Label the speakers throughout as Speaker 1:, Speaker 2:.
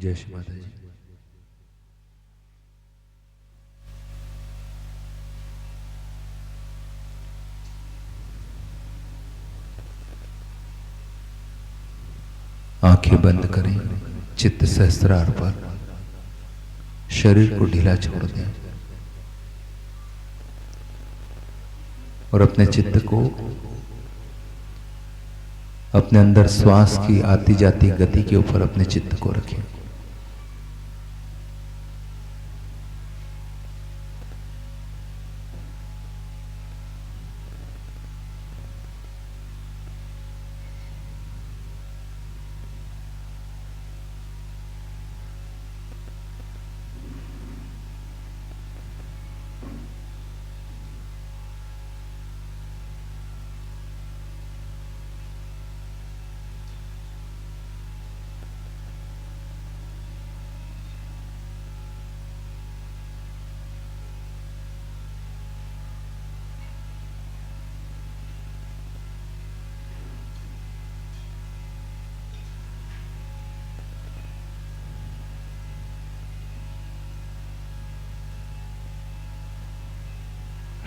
Speaker 1: जय श्री माता जी। आंखें बंद करें, चित्त सहस्त्रार पर, शरीर को ढीला छोड़ दें और अपने चित्त को अपने अंदर श्वास की आती जाती गति के ऊपर अपने चित्त को रखें।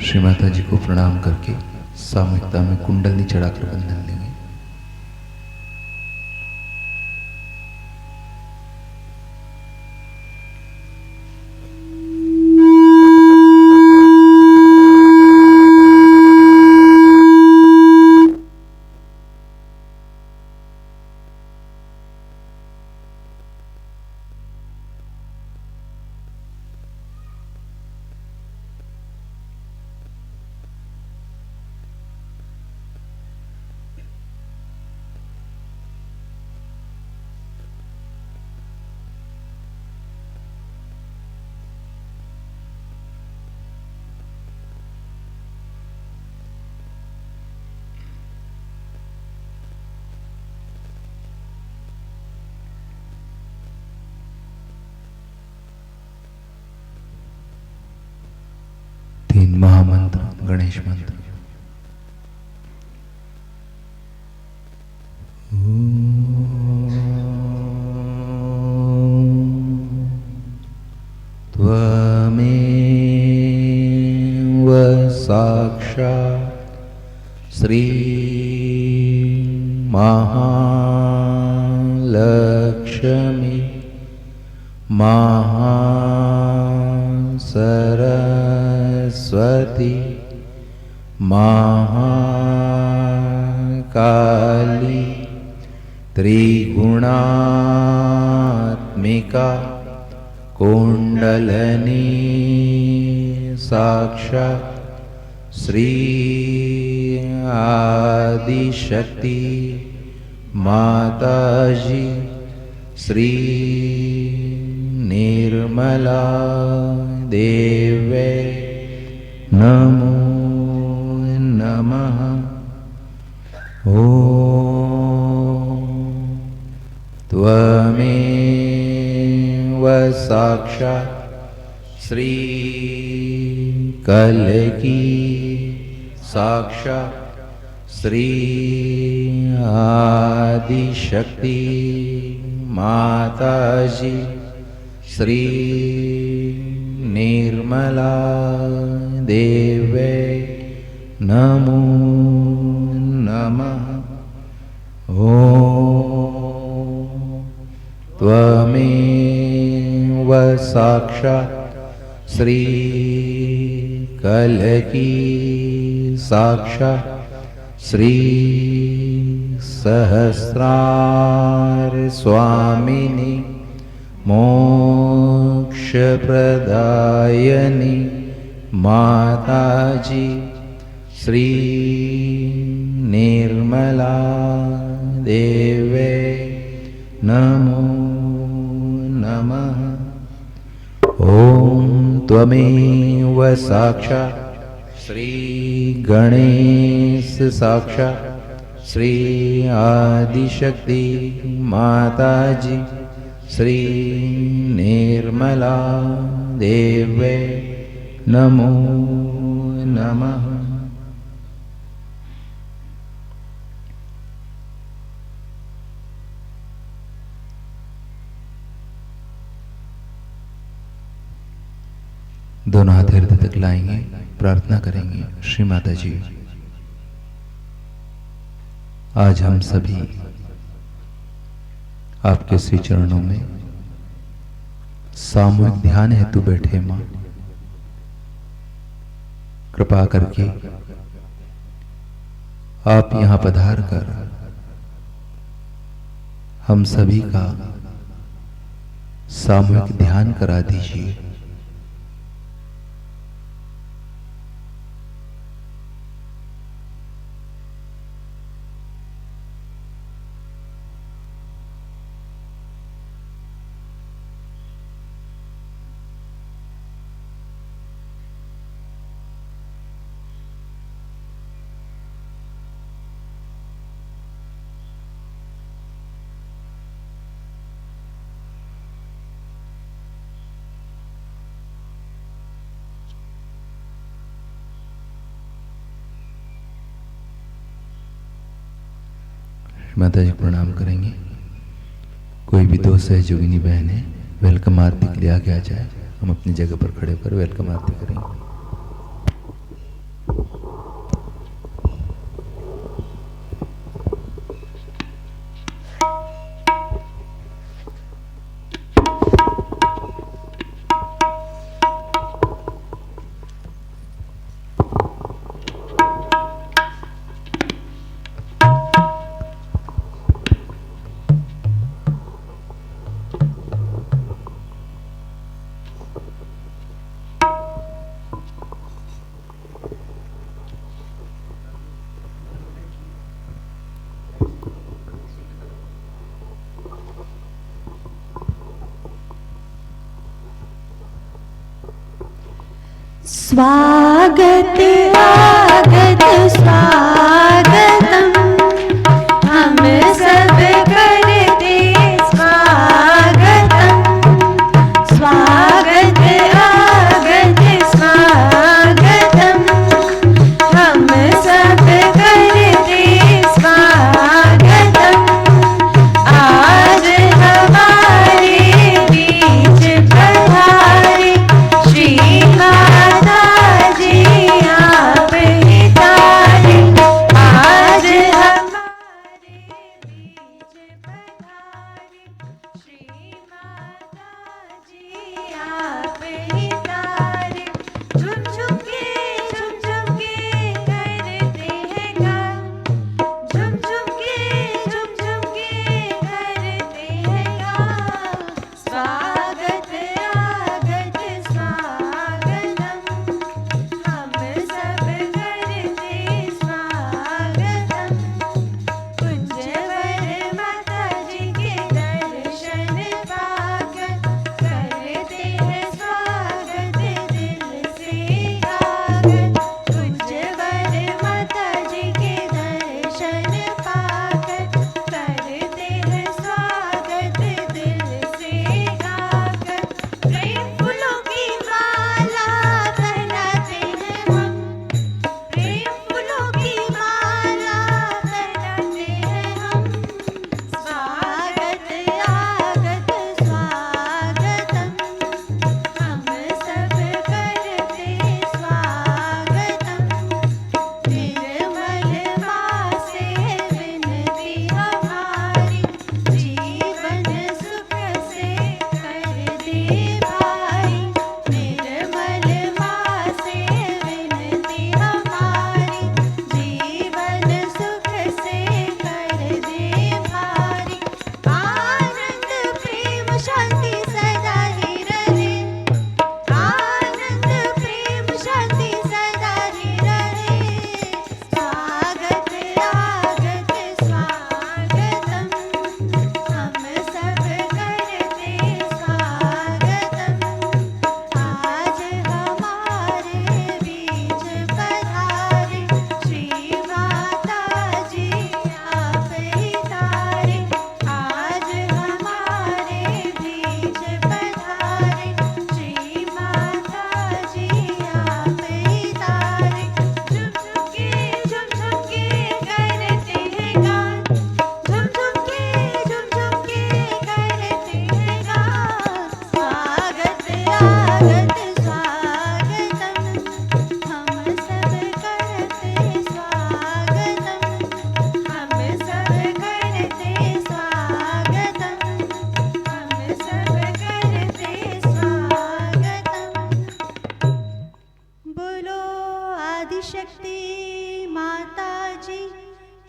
Speaker 1: श्री माता जी को प्रणाम करके सामूहिकता में कुंडली चढ़ाकर बंधन लेंगे। तीन महामंत्र गणेश मंत्र। त्वमेव साक्षात् श्री महालक्ष्मी महासरस्वती महाकाली त्रिगुणात्मिका कुंडलिनी साक्षात् श्री आदिशक्ति माताजी श्री निर्मला देवे नमो नमः। ओम त्वमेव साक्षात् श्री कल्की साक्षात् श्री आदिशक्ति माताजी श्री निर्मला देवे नमो नमः। ओम त्वमेव साक्षात् श्री कल्की साक्षात् श्री सहस्रार स्वामिनी मोक्षप्रदायिनी माताजी श्री निर्मला देवे नमो नमः। ओम त्वमेव साक्षात् श्री गणेश साक्षात् श्री आदिशक्ति माताजी श्री निर्मला देवे नमो नमः। दोनों हाथ हृदय तक लाएंगे, प्रार्थना करेंगे। श्री माता जी, आज हम सभी आपके श्री चरणों में सामूहिक ध्यान हेतु बैठे। मां, कृपा करके आप यहां पधार कर हम सभी का सामूहिक ध्यान करा दीजिए। माता जी प्रणाम करेंगे। कोई भी दो सहयोगिनी बहन है, वेलकम आरती के लिए आगे आ जाए। हम अपनी जगह पर खड़े होकर वेलकम आरती करेंगे।
Speaker 2: स्वागत आगत स्वागतम, हम सब करते स्वागतम। स्वागत आगत स्वागतम, हम सब करते स्वागतम। आज हमारे बीच पधारे श्री माता जी आप ही तारे।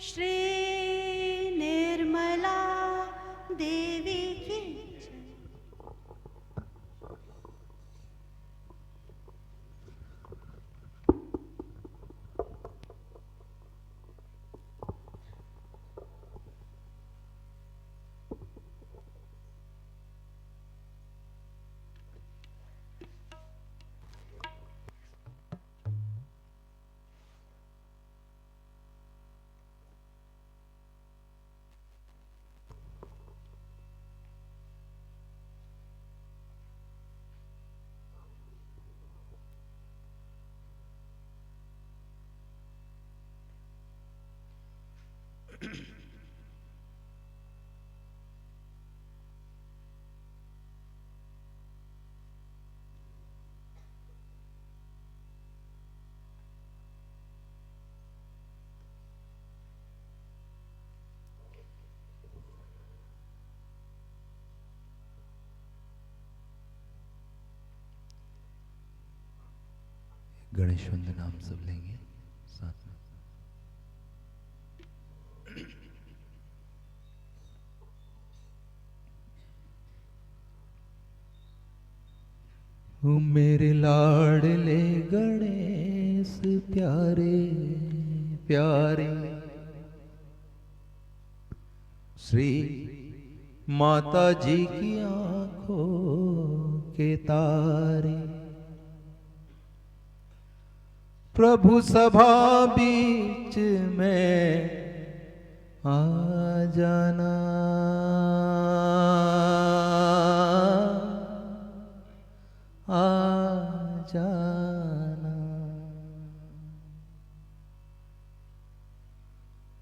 Speaker 2: श्री निर्मला देवी की जय।
Speaker 1: गणेश वंदन नाम सब लेंगे साथ में। मेरे लाडले गणेश प्यारे प्यारे, श्री माता जी की आंखों के तारे, प्रभु सभा बीच में आ जाना, आ जाना।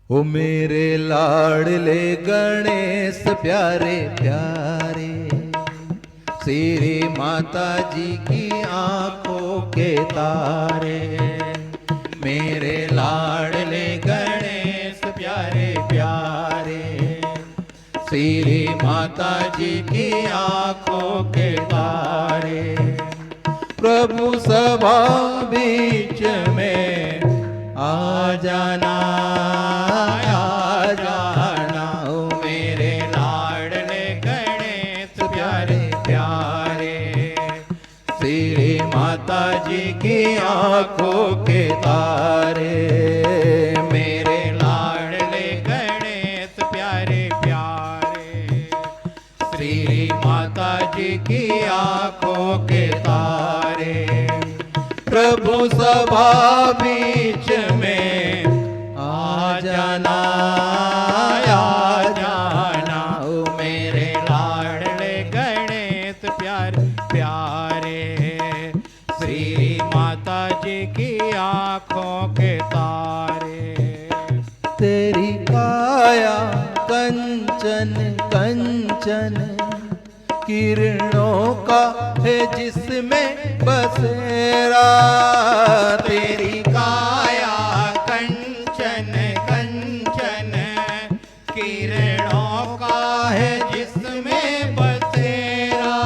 Speaker 1: ओ मेरे लाडले गणेश प्यारे प्यारे, श्री माता जी की आंखों के तारे, मेरे लाडले गणेश प्यारे प्यारे, श्री माता जी की आंखों के तारे, प्रभु सभा बीच में आ जाना, आ जाना। ओ मेरे लाडले गणेश प्यारे प्यारे, श्री माता जी की आंखों के तारे, मेरे लाडले गणेश प्यारे प्यारे, श्री माता जी की आंखों के तारे, प्रभु सभा बीच में आ जाना, आ जाना। ओ मेरे लाडले गणेश प्यारे प्यारे, श्री माता जी की आंखों के तारे, तेरी काया कंचन कंचन, किरणों का है जिसमें बसेरा, तेरी काया कंचन कंचन, किरणों का है जिसमें बसेरा,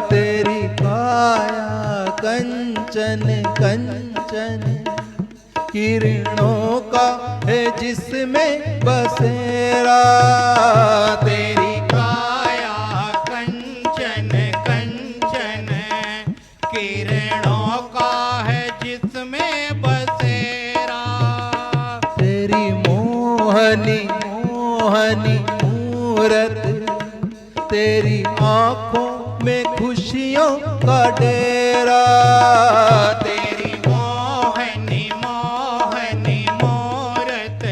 Speaker 1: तेरी काया कंचन कंचन, किरणों का है जिसमें बसेरा, तेरी काया कंचन कंचन, किरणों का है जिसमें बसेरा, तेरी मोहनी मोहनी मूरत, तेरी आंखों में खुशियों का डेरा, तेरी मोहनी मोहनी मूरत,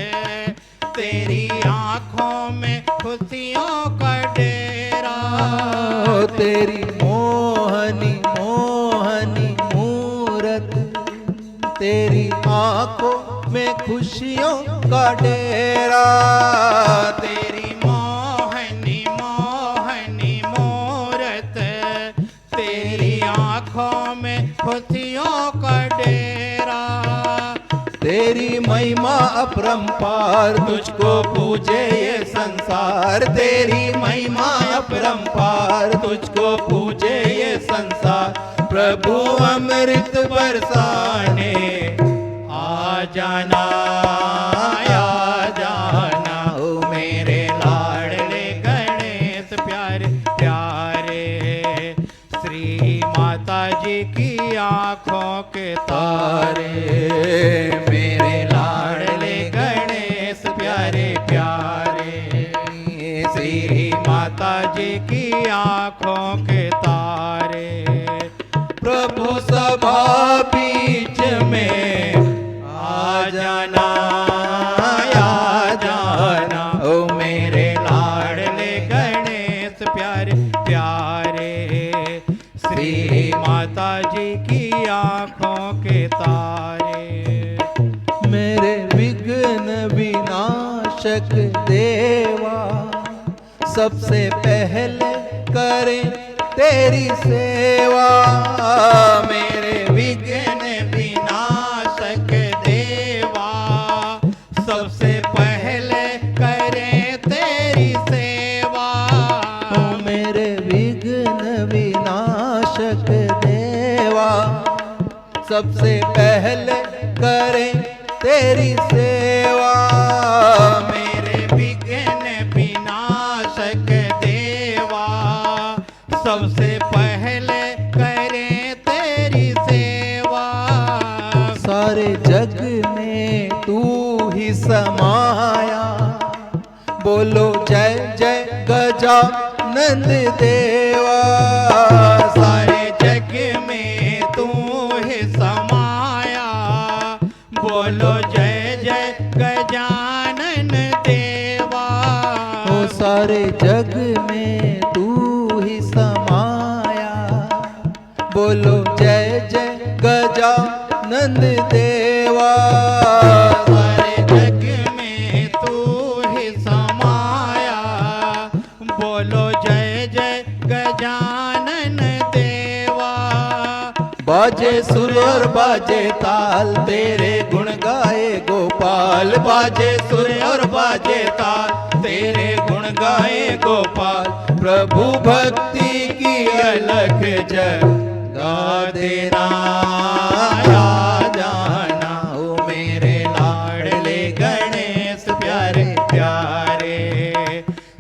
Speaker 1: तेरी आंखों में खुशियों का डेरा, तेरी मोहनी मोहनी मूरत, तेरी आंखों में खुशियों का डेरा, तेरी मोहनी मोहनी मूरत, तेरी आंखों में खुशियों का डेरा, तेरी महिमा अपरंपार, तुझको पूजे ये संसार, तेरी महिमा अपरंपार, तुझको पूजे ये संसार, प्रभु अमृत बरसाने आ जाना, आ
Speaker 3: के तारे, मेरे लाडले गणेश प्यारे प्यारे, श्री माता जी की आंखों के तारे। प्रभु सभा बीच में आ जाना, आ जाना, ओ मेरे लाडले गणेश प्यारे प्यारे, श्री माता जी की आंखों के तारे।
Speaker 4: मेरे विघ्न विनाशक देवा, सबसे पहले करें तेरी सेवा।
Speaker 3: मेरे विघ्न विनाशक देवा, सबसे पहले करें तेरी सेवा।
Speaker 4: मेरे विघ्न विनाशक देवा, सबसे पहले करें तेरी सेवा।
Speaker 3: मेरे विघ्न विनाशक देवा, सबसे पहले करें तेरी सेवा।
Speaker 4: सारे जग में तू ही समाया, बोलो जय जय गजानन देवा।
Speaker 3: सारे जग में तू ही समाया, बोलो जय जय गजानन देवा।
Speaker 4: ओ सारे जग में तू ही समाया, बोलो जय जय गजानन देवा।
Speaker 3: सारे जग में तू ही समाया, बोलो जय जय गजानन देवा।
Speaker 4: बाजे सुर और बाजे ताल, तेरे गुण गाए गोपाल।
Speaker 3: बाजे सुर और बाजे ताल, तेरे गुण गाए गोपाल।
Speaker 4: प्रभु भक्ति की अलख
Speaker 3: जगा देना, आ जाना, ओ मेरे लाडले गणेश प्यारे प्यारे,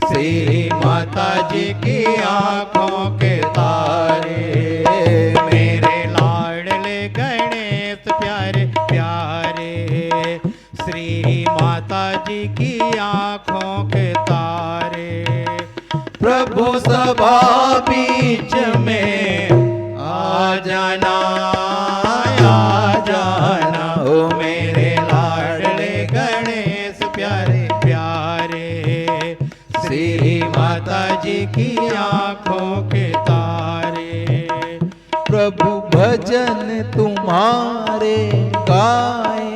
Speaker 3: श्री माता जी की आंखों के तारे। मेरे लाडले गणेश प्यारे प्यारे, श्री माता जी की आंखों के तारे। प्रभु सभा बीच में आ जाना, आ जाना, ओ मेरे लाडले गणेश प्यारे प्यारे, श्री माता जी की आंखों के तारे।
Speaker 4: प्रभु भजन तुम्हारे गाए,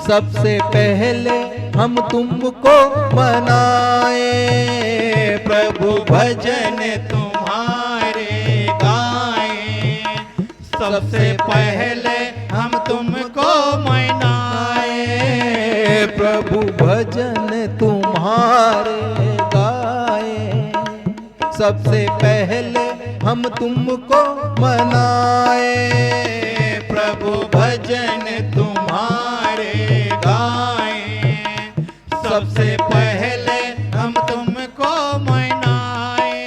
Speaker 4: सबसे पहले हम तुमको मनाए।
Speaker 3: प्रभु भजन तुम्हारे गाए, सबसे पहले हम तुमको मनाए।
Speaker 4: प्रभु भजन तुम्हारे गाए, सबसे पहले हम तुमको मनाए।
Speaker 3: प्रभु भजन तुम्हारे गाए, सबसे पहले हम तुमको मनाए।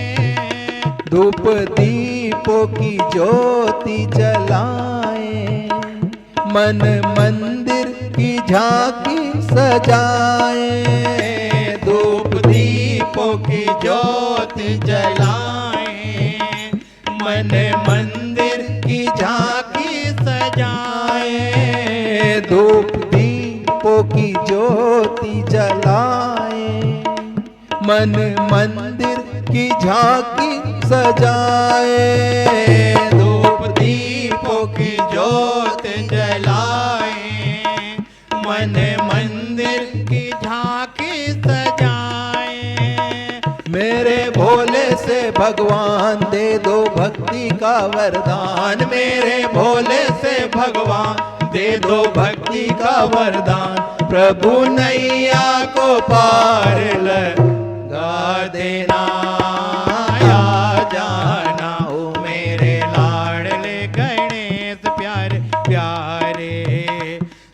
Speaker 4: धूप दीपों की ज्योति जलाए, मन मंदिर की झांकी सजाए।
Speaker 3: धूप दीपों की ज्योति जलाए, मन मंदिर की झांकी सजाए।
Speaker 4: धूप दीपों की ज्योति जलाए, मन मंदिर की झांकी सजाए।
Speaker 3: धूप दीपों की ज्योत जलाए, मन मंदिर की झांकी सजाए।
Speaker 4: मेरे भोले से भगवान दे दो भक्ति का वरदान।
Speaker 3: मेरे भोले से भगवान दे दो भक्ति का वरदान। प्रभु नैया को पार लगा देना, आ जाना, ओ मेरे लाडले गणेश प्यारे प्यारे,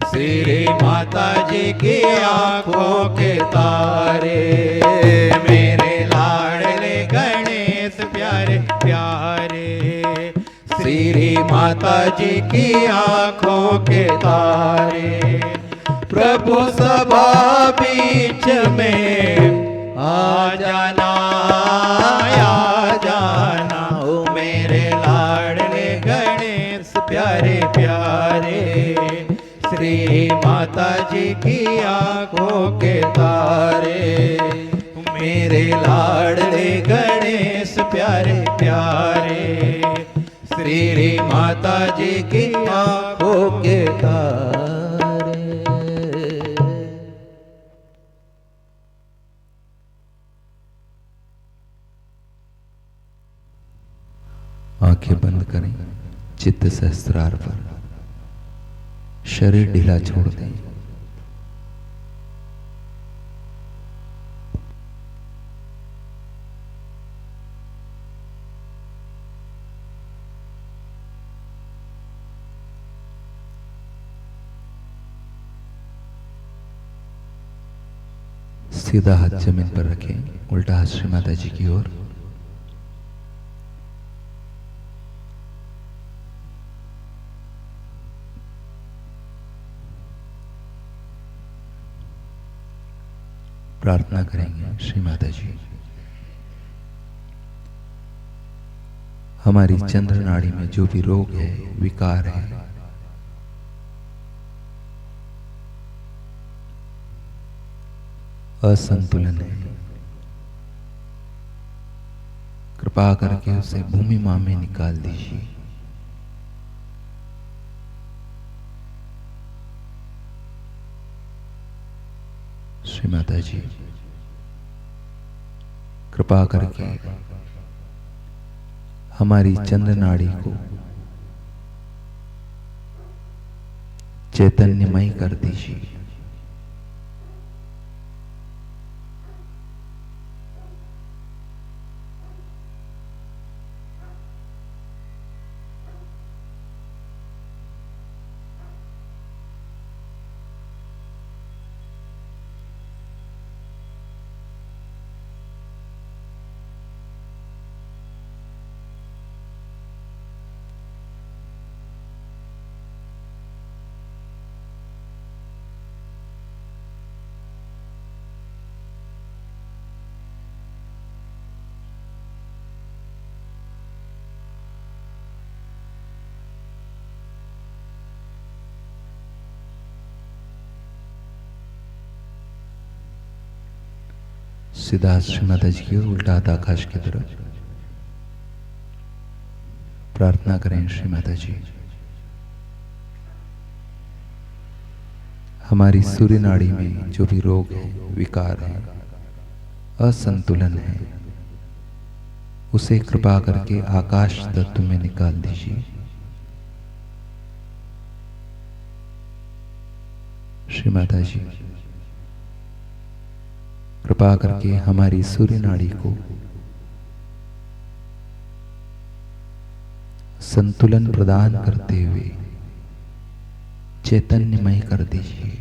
Speaker 3: श्री माता जी की आंखों के तारे। मेरे लाडले गणेश प्यारे प्यारे, श्री
Speaker 4: श्री माता जी की आंखों के तारे। प्रभु सभा बीच में आ जाना, आ जाना, ओ मेरे लाडले गणेश प्यारे प्यारे। श्री माता जी की आंखों के तारे, मेरे लाडले गणेश प्यारे प्यारे। श्री माता जी की आंखों के तारे।
Speaker 1: आंखें बंद करें, चित्त सहस्त्रार पर, शरीर ढीला छोड़ दें। सीधा हाथ जमीन पर रखें, उल्टा हाथ श्री माता जी की ओर। प्रार्थना करेंगे, श्री माता जी हमारी चंद्र नाड़ी में जो भी रोग है, विकार है, असंतुलन है, कृपा करके उसे भूमि मां में निकाल दीजिए। श्री माता जी कृपा करके हमारी चंद्र नाड़ी को चैतन्यमय कर दीजिए। सीधा श्री माता जी की ओर, उल्टा हाथ आकाश की तरफ। प्रार्थना करें, श्री माता जी हमारी सूर्य नाड़ी में जो भी रोग है, विकार है, असंतुलन है, उसे कृपा करके आकाश तत्व में निकाल दीजिए। श्री माता जी कृपा करके हमारी सूर्य नाड़ी को संतुलन प्रदान करते हुए चैतन्यमय कर दीजिए।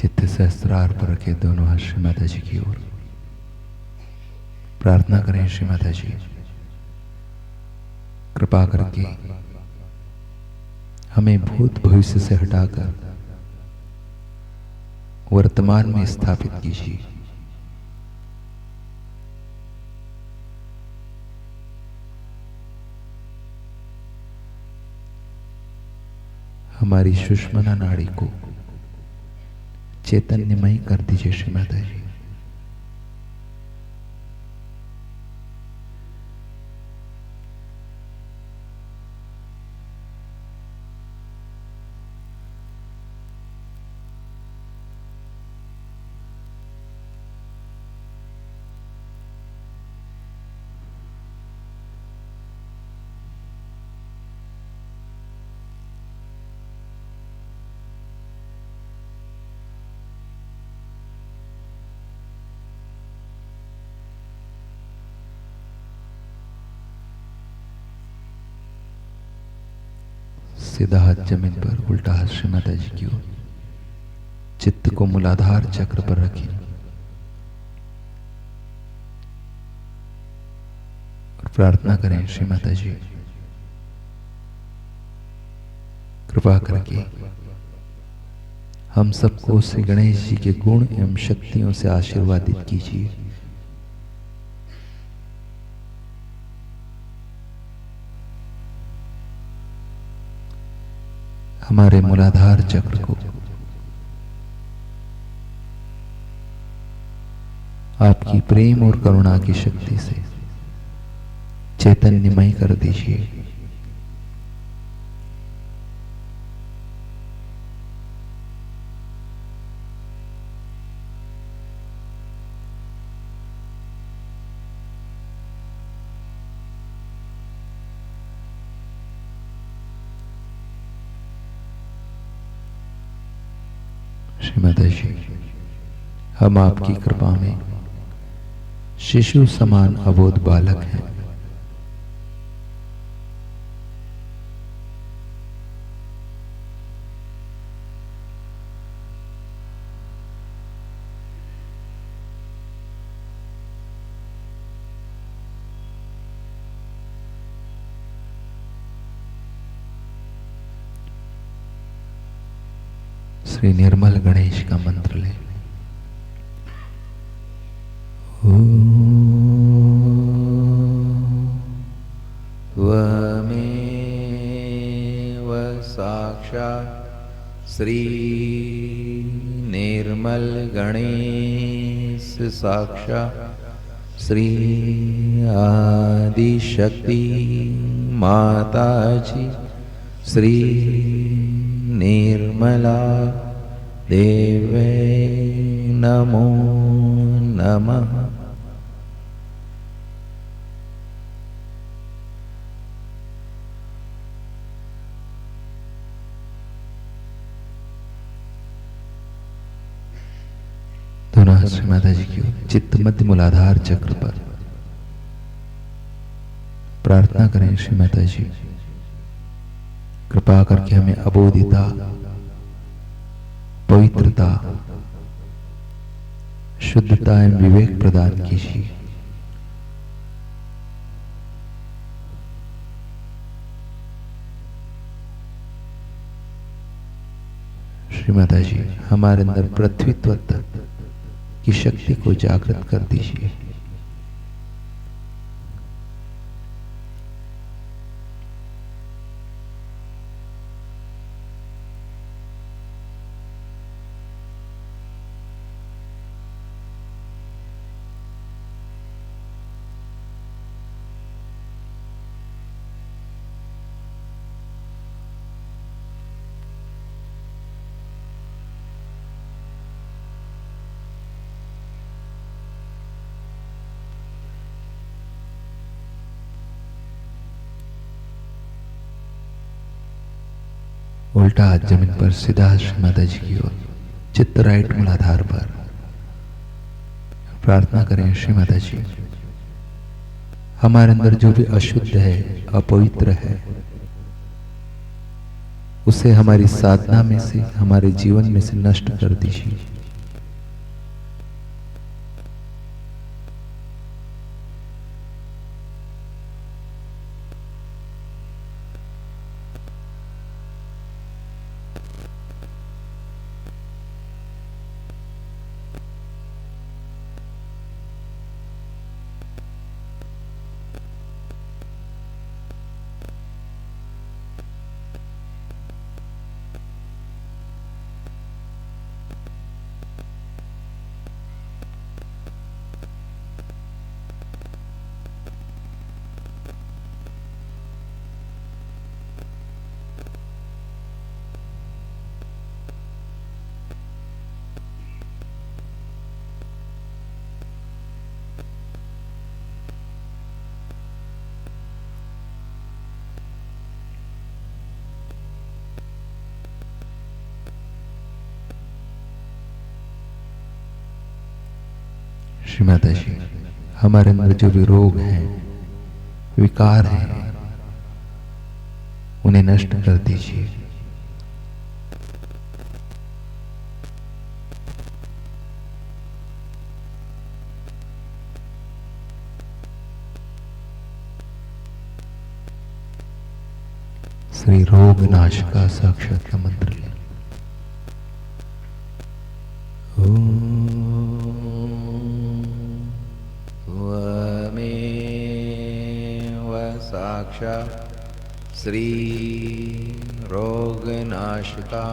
Speaker 1: चित्त सहस्त्रार पर रखे दोनों हाथ श्री माता जी की ओर। प्रार्थना करें श्री माता जी कृपा करके हमें भूत भविष्य से हटाकर वर्तमान में स्थापित कीजिए। हमारी सुषुम्ना नाड़ी को चैतन्यमय कर दीजिए श्री माता जी। सीधा हाथ जमीन पर, उल्टा हाथ श्री माता जी की ओर। चित्त को मूलाधार चक्र पर रखिए और प्रार्थना करें श्री माता जी कृपा करके हम सबको श्री गणेश जी के गुण एवं शक्तियों से आशीर्वादित कीजिए। हमारे मूलाधार चक्र को आपकी प्रेम और करुणा की शक्ति से चैतन्यमय कर दीजिए। श्री माता जी हम आपकी कृपा में शिशु समान अबोध बालक हैं। श्री निर्मल गणेश का मंत्र ले। त्वमेव साक्षात् श्री निर्मल गणेश साक्षात् श्री आदिशक्ति माता जी श्री निर्मला देवे नमो नमः। दोनों हाथ श्री माता जी की ओर, चित्त मध्य मूलाधार चक्र पर प्रार्थना करें श्री माता जी कृपा करके हमें अबोधिता, पवित्रता, शुद्धता एवं विवेक प्रदान कीजिए। श्री माता जी हमारे अंदर पृथ्वी तत्व की शक्ति को जागृत कर दीजिए। उल्टा हाथ जमीन पर, सीधा श्री माता जी की ओर, चित्त राइट मूलाधार पर। प्रार्थना करें श्री माता जी हमारे अंदर जो भी अशुद्ध है, अपवित्र है, उसे हमारी साधना में से, हमारे जीवन में से नष्ट कर दीजिए। श्री माता जी, हमारे अंदर जो भी रोग हैं, विकार हैं, उन्हें नष्ट कर दीजिए। श्री रोग नाश का साक्षात का मंत्र लें। साक्षात् श्री रोगनाशका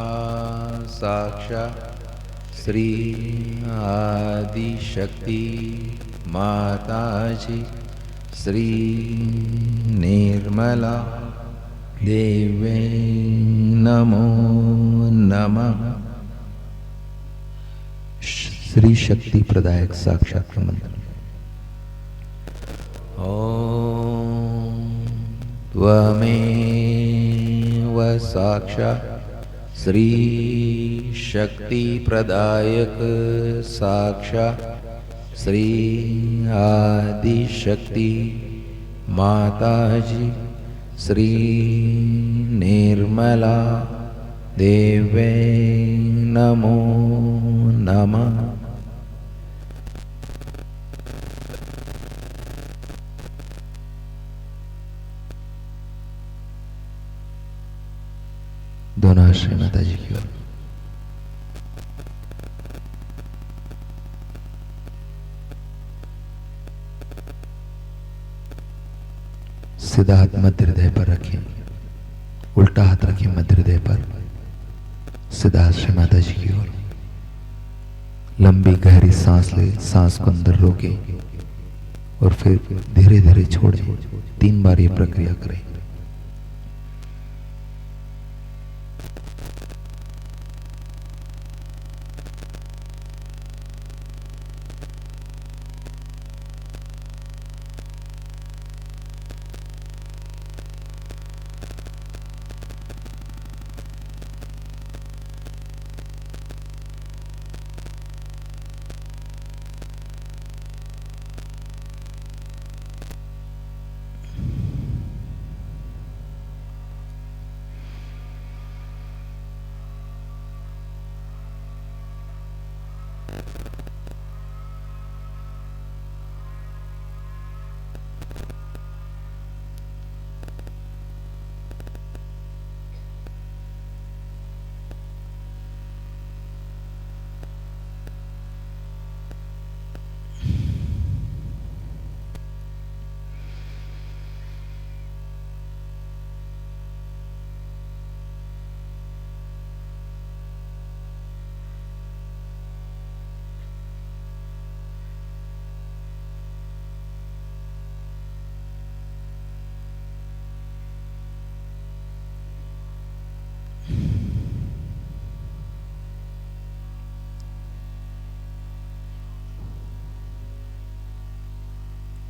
Speaker 1: साक्षात् श्री आदिशक्ति माताजी श्री निर्मला देवे नमो नमः। श्री शक्ति प्रदायक साक्षात मंत्र। त्वमेव साक्षात् श्री शक्ति प्रदायक साक्षात् श्री आदिशक्ति माताजी श्री निर्मला देवे नमो नमः। दोनों श्री माता जी की ओर। सीधा हाथ मध्य हृदय पर रखें, उल्टा हाथ रखें मध्य हृदय पर। सीधा हाथ श्री माता जी की ओर। लंबी गहरी सांस ले, सांस को अंदर रोके और फिर धीरे धीरे छोड़ें। 3 बार ये प्रक्रिया करें।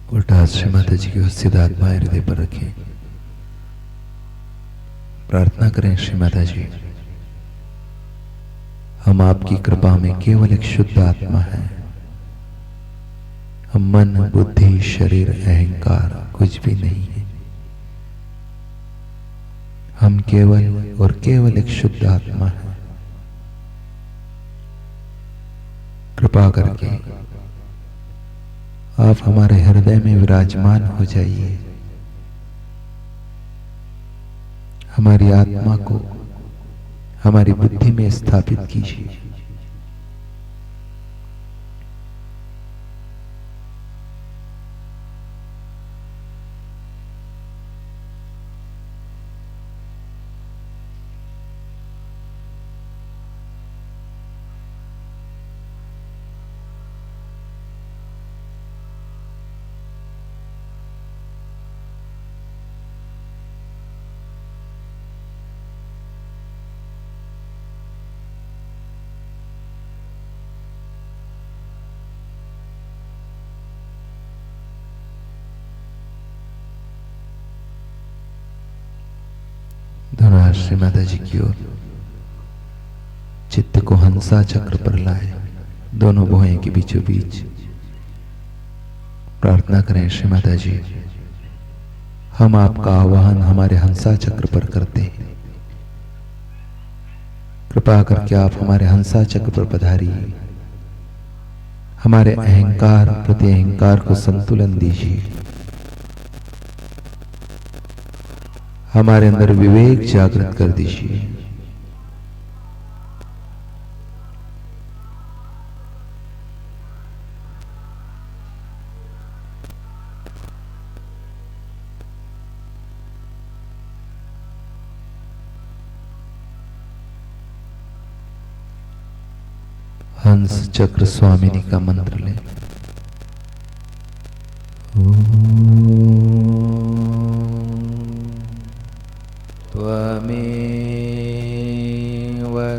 Speaker 1: उल्टा हाथ श्री माता जी की सीधा आत्मा हृदय पर रखें। प्रार्थना करें, श्री माता जी, हम आपकी कृपा में केवल एक शुद्ध आत्मा है। हम मन, बुद्धि, शरीर, अहंकार कुछ भी नहीं है। हम केवल और केवल एक शुद्ध आत्मा है। कृपा करके आप हमारे हृदय में विराजमान हो जाइए। हमारी आत्मा को हमारी बुद्धि में स्थापित कीजिए। दोनों हाथ श्री माता जी की ओर चित्त को हंसा चक्र पर लाए, दोनों भुएं के बीचों बीच प्रार्थना करें। श्री माता जी, हम आपका आह्वान हमारे हंसा चक्र पर करते हैं। कृपा करके आप हमारे हंसा चक्र पर पधारिए। हमारे अहंकार प्रति अहंकार को संतुलन दीजिए। हमारे अंदर विवेक जागृत कर दीजिए। हंस चक्र स्वामिनी का मंत्र लें। त्वमेव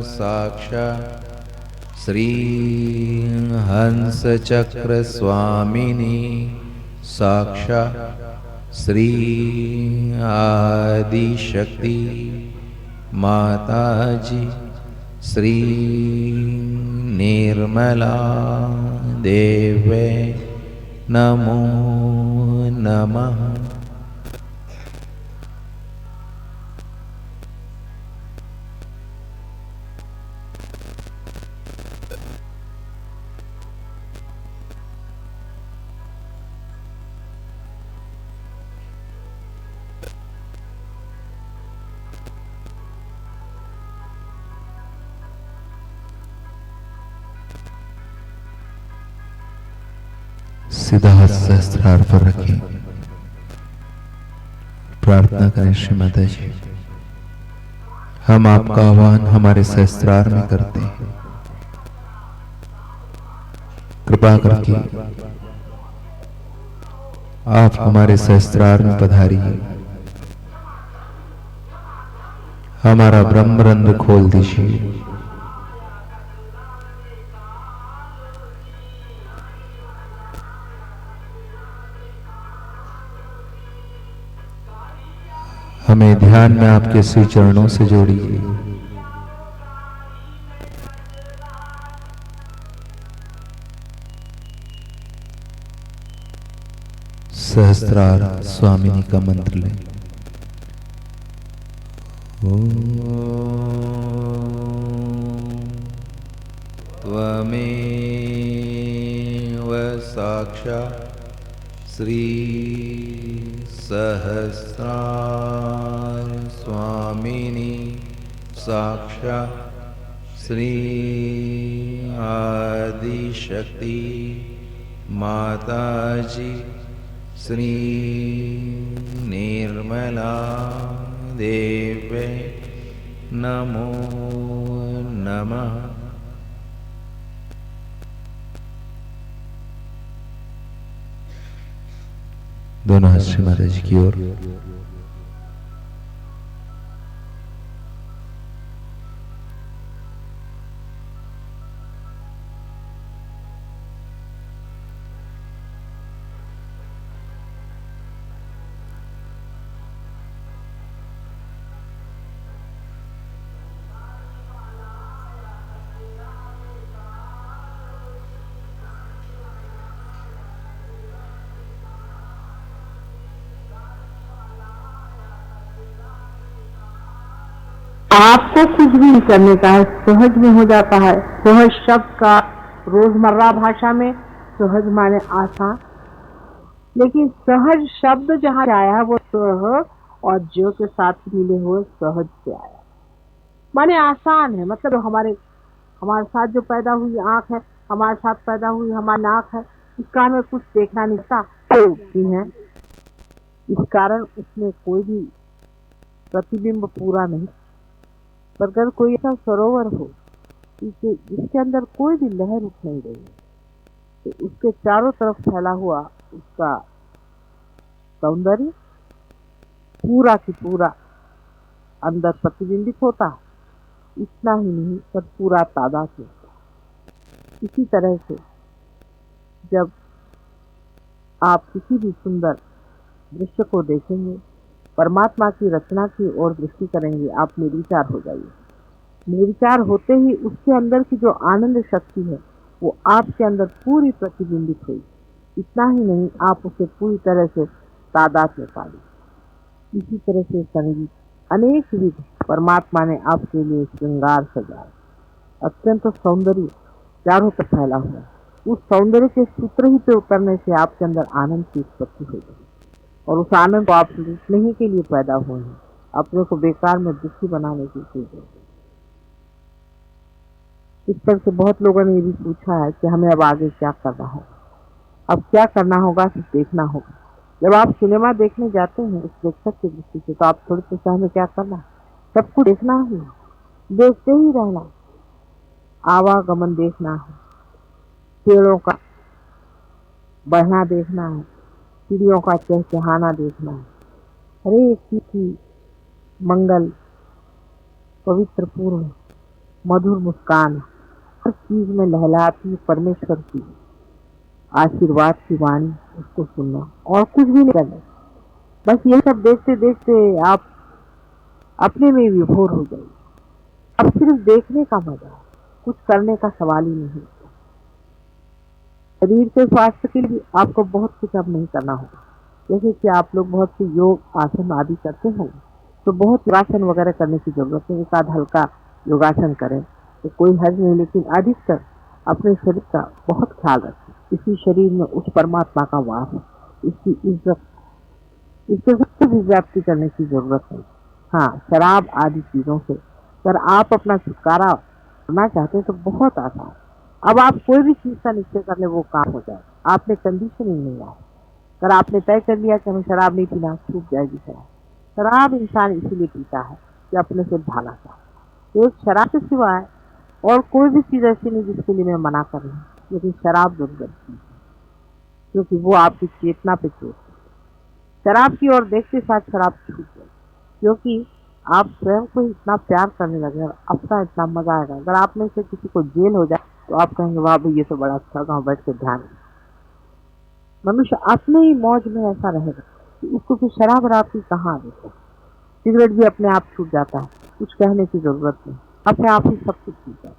Speaker 1: साक्षात् श्री हंस चक्र स्वामिनी साक्षात् श्री आदिशक्ति माताजी श्री निर्मला देवे नमो नमः। सीधा हाथ सहस्त्रार पर रखें। प्रार्थना करें। श्री माता जी, हम आपका आह्वान हमारे सहस्त्रार में करते हैं। कृपा करके आप हमारे सहस्त्रार में पधारिए। हमारा ब्रह्मरंध्र खोल दीजिए। हमें ध्यान में आपके श्री चरणों से जोड़िए। सहस्त्रार स्वामिनी का मंत्र लें। त्वमेव साक्षात् श्री सहस्रार स्वामिनी साक्षात् श्री आदिशक्ति माताजी श्री निर्मला देवे नमो नमः। दोनों हाथ श्री माता जी की ओर।
Speaker 5: आपको कुछ भी नहीं करने का है, सहज में हो जाता है। सहज शब्द का रोजमर्रा भाषा में सहज माने आसान, लेकिन सहज शब्द जहाँ से आया वो सह और जो के साथ मिले हुए सहज से आया, माने आसान है। मतलब हमारे साथ जो पैदा हुई आंख है, हमारे साथ पैदा हुई हमारी नाक है, इसका हमें कुछ देखना नहीं था है। इस कारण उसमें कोई भी प्रतिबिंब पूरा नहीं। पर अगर कोई ऐसा सरोवर हो जिसके अंदर कोई भी लहर उठ नहीं रही, तो उसके चारों तरफ फैला हुआ उसका सौंदर्य पूरा की पूरा अंदर प्रतिबिंबित होता। इतना ही नहीं, पर पूरा तादाद होता। इसी तरह से जब आप किसी भी सुंदर दृश्य को देखेंगे, परमात्मा की रचना की ओर दृष्टि करेंगे, आप निर्विचार हो जाइए। निर्विचार होते ही उसके अंदर की जो आनंद शक्ति है वो आपके अंदर पूरी प्रतिबिंबित हुई। इतना ही नहीं, आप उसे पूरी तरह से तादाद में पाली। इसी तरह से संगीत अनेक विध परमात्मा ने आपके लिए श्रृंगार सजाया, अत्यंत सौंदर्य चारों तरफ फैला हुआ। उस सौंदर्य के सूत्र ही पे उतरने से आपके अंदर आनंद की उत्पत्ति हो गई, और उस आनंद को आप लूटने ही के लिए पैदा हुए हैं, अपने को बेकार में दुखी बनाने की कोई जरूरत नहीं। इस पर से बहुत लोगों ने ये भी पूछा है कि हमें अब आगे क्या करना होगा। अब क्या करना होगा, सिर्फ देखना होगा। जब आप सिनेमा देखने जाते हैं उस प्रेक्षक की दृष्टि से, तो आप थोड़ी सोचते हमें क्या करना है, सब कुछ देखना ही, देखते ही रहना, आवागमन देखना है, पेड़ों का बढ़ना देखना है, चिड़ियों का चहचहाना देखना है, हर एक चीज की मंगल पवित्र पूर्ण मधुर मुस्कान, हर चीज में लहलाती परमेश्वर की आशीर्वाद की वाणी, उसको सुनना और कुछ भी नहीं करना। बस ये सब देखते देखते आप अपने में विभोर हो जाइए। अब सिर्फ देखने का मजा है, कुछ करने का सवाल ही नहीं। शरीर के स्वास्थ्य के लिए आपको बहुत कुछ अब नहीं करना होगा। जैसे कि आप लोग बहुत से योग आसन आदि करते हैं, तो बहुत योगासन वगैरह करने की जरूरत है। एक आध हल्का योगासन करें तो कोई हर्ज नहीं, लेकिन अधिकतर अपने शरीर का बहुत ख्याल रखें। इसी शरीर में उस परमात्मा का वास है, इसकी इज्जत, इसके सबसे भी व्याप्ति करने की जरूरत है। हाँ, शराब आदि चीजों से अगर आप अपना छुटकारा करना चाहते हैं तो बहुत आसान। अब आप कोई भी चीज का निश्चय कर ले, वो काम हो जाए। आपने कंडीशन ही नहीं आया। अगर आपने तय कर लिया कि हमें शराब नहीं पीना, छूट जाएगी शराब। शराब इंसान इसीलिए पीता है कि अपने से भागना चाहे। एक शराब के सिवाय और कोई भी चीज ऐसी नहीं जिसके लिए मैं मना कर रही हूँ, लेकिन शराब दुर्गंध चीज है, क्योंकि वो आपकी चेतना पे चोट है। शराब की ओर देखते साथ शराब छूट गई, क्योंकि आप स्वयं को इतना प्यार करने लगे और अपना इतना मजा आएगा। अगर आप में से किसी को जेल हो जाए तो आप कहेंगे वाह भाई, ये तो बड़ा अच्छा, गाँव बैठ के ध्यान। मनुष्य अपने ही मौज में ऐसा रहेगा कि उसको फिर शराब वराब की कहाँ आदत है। सिगरेट भी अपने आप छूट जाता है, कुछ कहने की जरूरत नहीं, अपने आप ही सब कुछ छूट जाता है।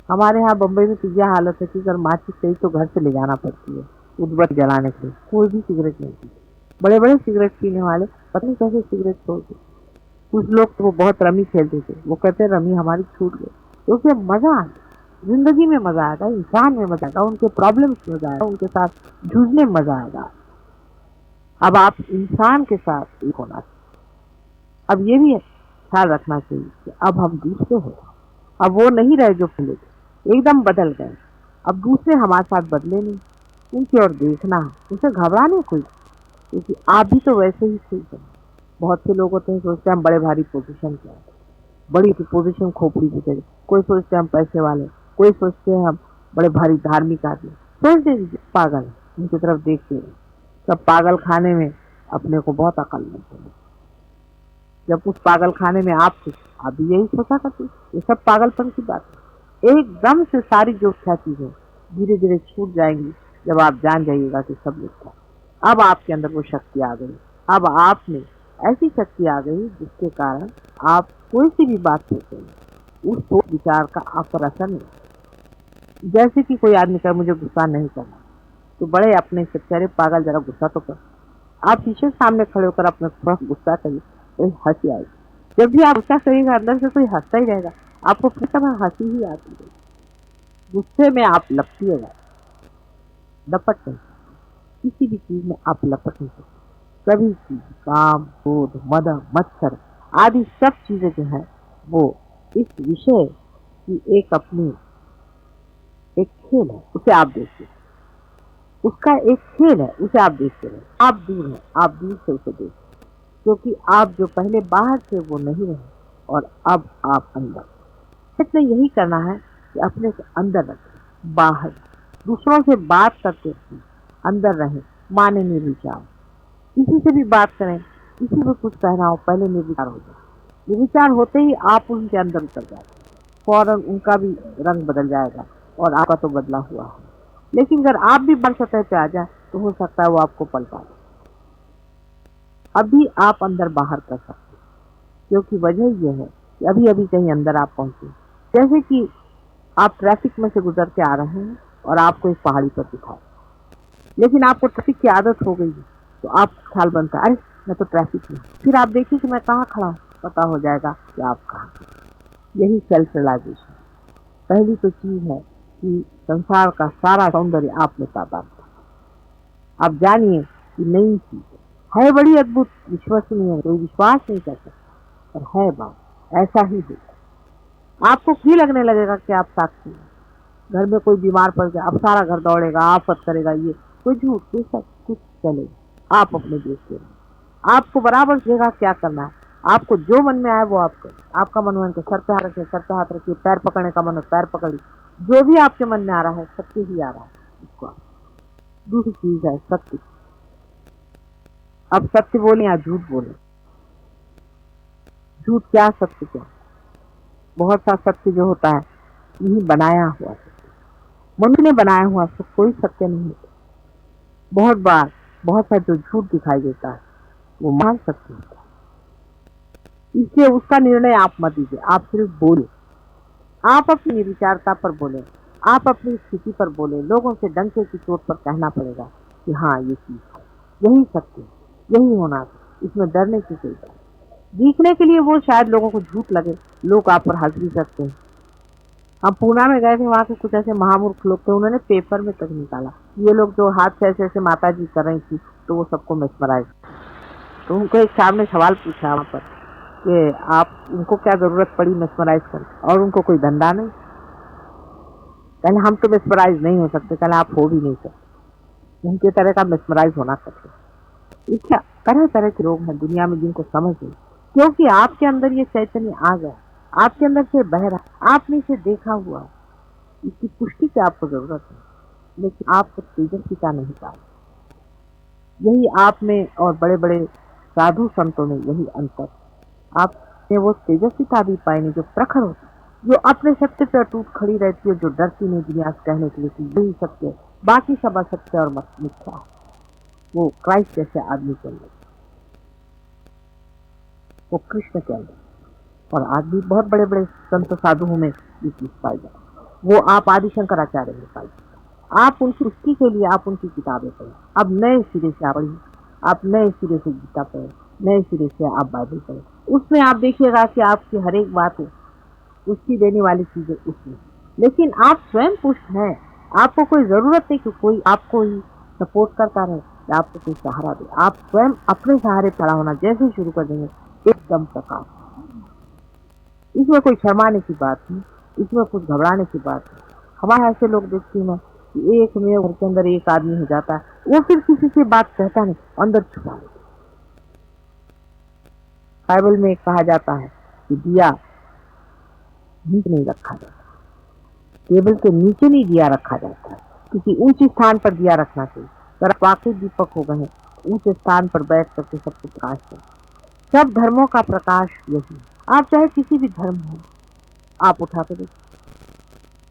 Speaker 5: हमारे यहाँ बम्बई में तो यह हालत है कि अगर माचिस चाहिए तो घर से ले जाना पड़ती है उद्बत्ती जलाने के लिए। कोई भी सिगरेट नहीं पीते। बड़े बड़े सिगरेट पीने वाले पता नहीं कैसे सिगरेट छोड़ देते। कुछ लोग तो वो बहुत रमी खेलते थे, वो कहते रमी हमारी छूट गई, तो उसे मजा आया, जिंदगी में मजा आएगा, इंसान में मजा आएगा, उनके प्रॉब्लम्स में मजा आएगा, उनके साथ जूझने में मजा आएगा। अब आप इंसान के साथ एक होना चाहिए। अब ये भी ख्याल रखना चाहिए कि अब हम दूसरे हो, अब वो नहीं रहे जो पहले थे, एकदम बदल गए। अब दूसरे हमारे साथ बदले नहीं, उनकी ओर देखना है, उनसे घबराने कोई, क्योंकि आप भी तो वैसे ही थे। बहुत से लोग होते हैं सोचते हैं हम बड़े भारी पोजीशन पे हैं, बड़ी पोजीशन खोपड़ी की तरह। कोई सोचते हैं हम पैसे वाले, कोई सोचते हैं हम बड़े भारी धार्मिक आदमी। सोचते दीजिए, पागल है, उनकी तरफ देखते हैं। सब पागल खाने में अपने को बहुत अकल लगती है। जब उस पागल खाने में आप थे, आप भी यही सोचा करते। ये सब पागलपन की बात है। एकदम से सारी जो क्या चीजें धीरे धीरे छूट जाएंगी जब आप जान जाइएगा कि सब मिथ्या। अब आपके अंदर वो शक्ति आ गई। अब आप में ऐसी शक्ति आ गई जिसके कारण आप कोई सी भी बात सोचेंगे, उस सोच विचार का आप पर असर नहीं। जैसे कि कोई आदमी कहे मुझे गुस्सा नहीं करना, तो बड़े अपने से कह रहे पागल जरा गुस्सा तो कर। आप शीशे सामने खड़े होकर अपने थोड़ा गुस्सा करिए, तो हंसी आएगी। जब भी आप गुस्सा करिएगा अंदर से कोई हंसता ही रहेगा, आपको फिर समय हंसी ही आती है। गुस्से में आप लपटिएगा, लपट नहीं, किसी भी चीज में आप लपट नहीं सकते। सभी चीज, काम, क्रोध, मद, मत्सर आदि सब चीजें जो है वो इस विषय की एक अपनी एक खेल है, उसे आप देखिए। उसका एक खेल है, उसे आप देखते रहे। आप दूर हैं, आप दूर से उसे देखिए, क्योंकि आप जो पहले बाहर से वो नहीं रहे और अब आप अंदर। इसमें यही करना है कि अपने से अंदर रखें, बाहर दूसरों से बात करते हैं, अंदर रहें, माने निर्विचार। किसी से भी बात करें, किसी को कुछ कहना हो, पहले निर्विचार हो जाए। निर्विचार होते ही आप उनके अंदर उतर जाते, फौरन उनका भी रंग बदल जाएगा और आपका तो बदला हुआ है। लेकिन अगर आप भी बड़ सतह पे आ जाए तो हो सकता है वो आपको पलटा दे। अभी आप अंदर बाहर कर सकते हैं, क्योंकि वजह यह है कि अभी अभी कहीं अंदर आप पहुंचे। जैसे कि आप ट्रैफिक में से गुजर के आ रहे हैं और आपको एक पहाड़ी पर दिखाए, लेकिन आपको ट्रैफिक की आदत हो गई है, तो आप ख्याल बनता है अरे मैं तो ट्रैफिक में, फिर आप देखिए कि मैं कहाँ खड़ा हूँ, पता हो जाएगा कि आप कहाँ। यही सेल्फ रियलाइजेशन पहली तो चीज है कि संसार का सारा सौंदर्य आप में तादाद है। आप जानिए कि नई चीज है, बड़ी अद्भुत, विश्वसनीय है, कोई विश्वास नहीं कर सकता, पर है बात, ऐसा ही होगा। आपको भी लगने लगेगा कि आप साक्षी हैं। घर में कोई बीमार पड़ गया, अब सारा घर दौड़ेगा, आफत करेगा, ये कोई झूठ, कोई सब कुछ चलेगा। आप अपने देश के रहे, आपको बराबर देगा क्या करना है। आपको जो मन में आए वो आप करें। आपका मन मन के सर पे हाथ रखिए, सर पे हाथ रखिए, पैर पकड़ने का मन हो पैर पकड़िए, जो भी आपके मन में आ रहा है, सत्य ही आ रहा है उसको आप। दूसरी चीज है सत्य। अब सत्य बोले या झूठ बोले, झूठ क्या सत्य क्या, बहुत सा सत्य जो होता है यही बनाया हुआ सत्य, मनुष्य ने बनाया हुआ सत्य, कोई सत्य नहीं होता। बहुत बार बहुत सा जो झूठ दिखाई देता है वो महान सत्य होता है। इसलिए उसका निर्णय आप मत दीजिए, आप सिर्फ बोले, आप अपनी निर्विचारता पर बोले, आप अपनी स्थिति पर बोले। लोगों से डंके की चोट पर कहना पड़ेगा कि हाँ ये चीज है, यही सत्य है, यही होना है, इसमें डरने की कोई बात। दिखने के लिए वो शायद लोगों को झूठ लगे, लोग आप पर हंस भी सकते हैं। हम पूना में गए थे, वहां के कुछ ऐसे महामूर्ख लोग थे, उन्होंने पेपर में तक निकाला ये लोग जो हाथ से ऐसे ऐसे माता जी कर रही थी तो वो सबको मेस्मराइज। तो उनको एक साहब ने सवाल पूछा वहां पर कि आप उनको क्या जरूरत पड़ी मेस्मराइज कर, और उनको कोई धंधा नहीं। कहले हम तो मेस्मराइज नहीं हो सकते, कहले आप हो भी नहीं सकते, उनके तरह का मेस्मराइज होना कठिन। क्या तरह तरह के लोग हैं दुनिया में जिनको समझ नहीं, क्योंकि आपके अंदर ये चैतन्य आ गया, आपके अंदर से बह रहा, आपने इसे देखा हुआ, इसकी पुष्टि की आपको जरूरत है, लेकिन आपको तेजस्विता नहीं पाई। यही आप में और बड़े बड़े साधु संतों में यही अंतर, आपने वो तेजस्विता भी पाई नहीं जो प्रखर होती, जो अपने सत्य पर अटूट खड़ी रहती है, जो डरती नहीं दुनिया से कहने के लिए कि यही सत्य है, बाकी सब असत्य और मिथ्या है। वो क्राइस्ट जैसे आदमी के अंदर, वो कृष्ण के अंदर, और आज भी बहुत बड़े बड़े संत साधुओं में ये चीज पाई जाए। वो आप आदि शंकराचार्य में पाई, आप उनकी पुष्टि के लिए आप उनकी किताबें पढ़ें। अब नए सिरे से आप पढ़िए, आप नए सिरे से गीता पढ़ें, नए सिरे से आप बाइबल पढ़ें। उसमें आप देखिएगा कि आपकी हर एक बात हो, पुष्टि देने वाली चीजें उसमें, लेकिन आप स्वयं पुष्ट हैं। आपको कोई जरूरत नहीं कि कोई आपको ही सपोर्ट करता रहे, आपको कोई सहारा दे। आप स्वयं अपने सहारे खड़ा होना जैसे ही शुरू कर देंगे, एकदम प्रकाश। इसमें कोई शर्माने की बात नहीं, इसमें कुछ घबराने की बात नहीं। हमारे ऐसे लोग देखती हैं कि एक में घर के अंदर एक आदमी हो जाता है, वो फिर किसी से बात कहता नहीं, अंदर छुपा लेता। बाइबल में कहा जाता है कि दिया नीचे नहीं रखा जाता, टेबल के नीचे नहीं दिया रखा जाता है, किसी ऊंचे स्थान पर दिया रखना चाहिए। अगर वाकई दीपक हो गए, ऊंचे स्थान पर बैठ करके सबको प्रकाश करें। सब धर्मों का प्रकाश यही। आप चाहे किसी भी धर्म हो, आप उठा के देखिए।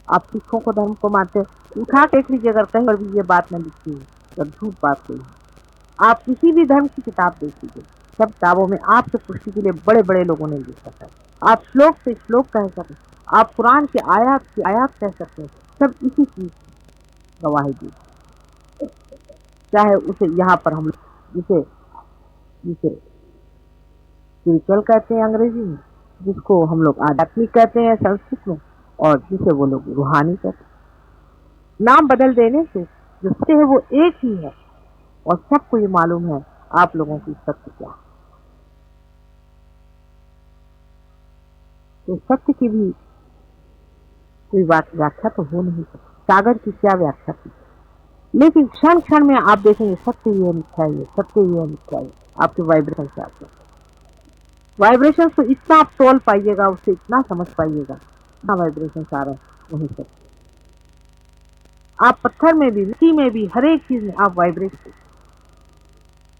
Speaker 5: आप सिखों को धर्म को मानते, उठा के देख लीजिए, अगर कहीं पर भी ये बात न लिखी है तो झूठ बात कोई है। आप किसी भी धर्म की किताब देख लीजिए, सब किताबों में आपसे पुष्टि के लिए बड़े बड़े लोगों ने लिखा है। आप श्लोक से श्लोक कह सकते, आप कुरान की आयत कह सकते हैं, सब इसी चीज गवाही दी। चाहे उसे यहाँ पर हम जिसे स्पिरिचुअल कहते हैं अंग्रेजी में, जिसको हम लोग आध्यात्मिक कहते हैं संस्कृत में, और जिसे वो लोग रूहानी कहते हैं। नाम बदल देने से जो सत्य है वो एक ही है, और सबको ये मालूम है आप लोगों की सत्य क्या है। तो सत्य की भी कोई व्याख्या तो हो नहीं सकती, सागर की क्या व्याख्या की, लेकिन क्षण क्षण में आप देखेंगे सत्य ये मिथ्या है, सत्य ये मिथ्या है। आपके वाइब्रेशन से आप वाइब्रेशन तो इतना आप तोल पाइएगा, उससे इतना समझ पाइएगा, इतना वाइब्रेशन आ रहा है वहीं सत्य। आप पत्थर में भी, मिट्टी में भी, हर एक चीज में आप वाइब्रेशन।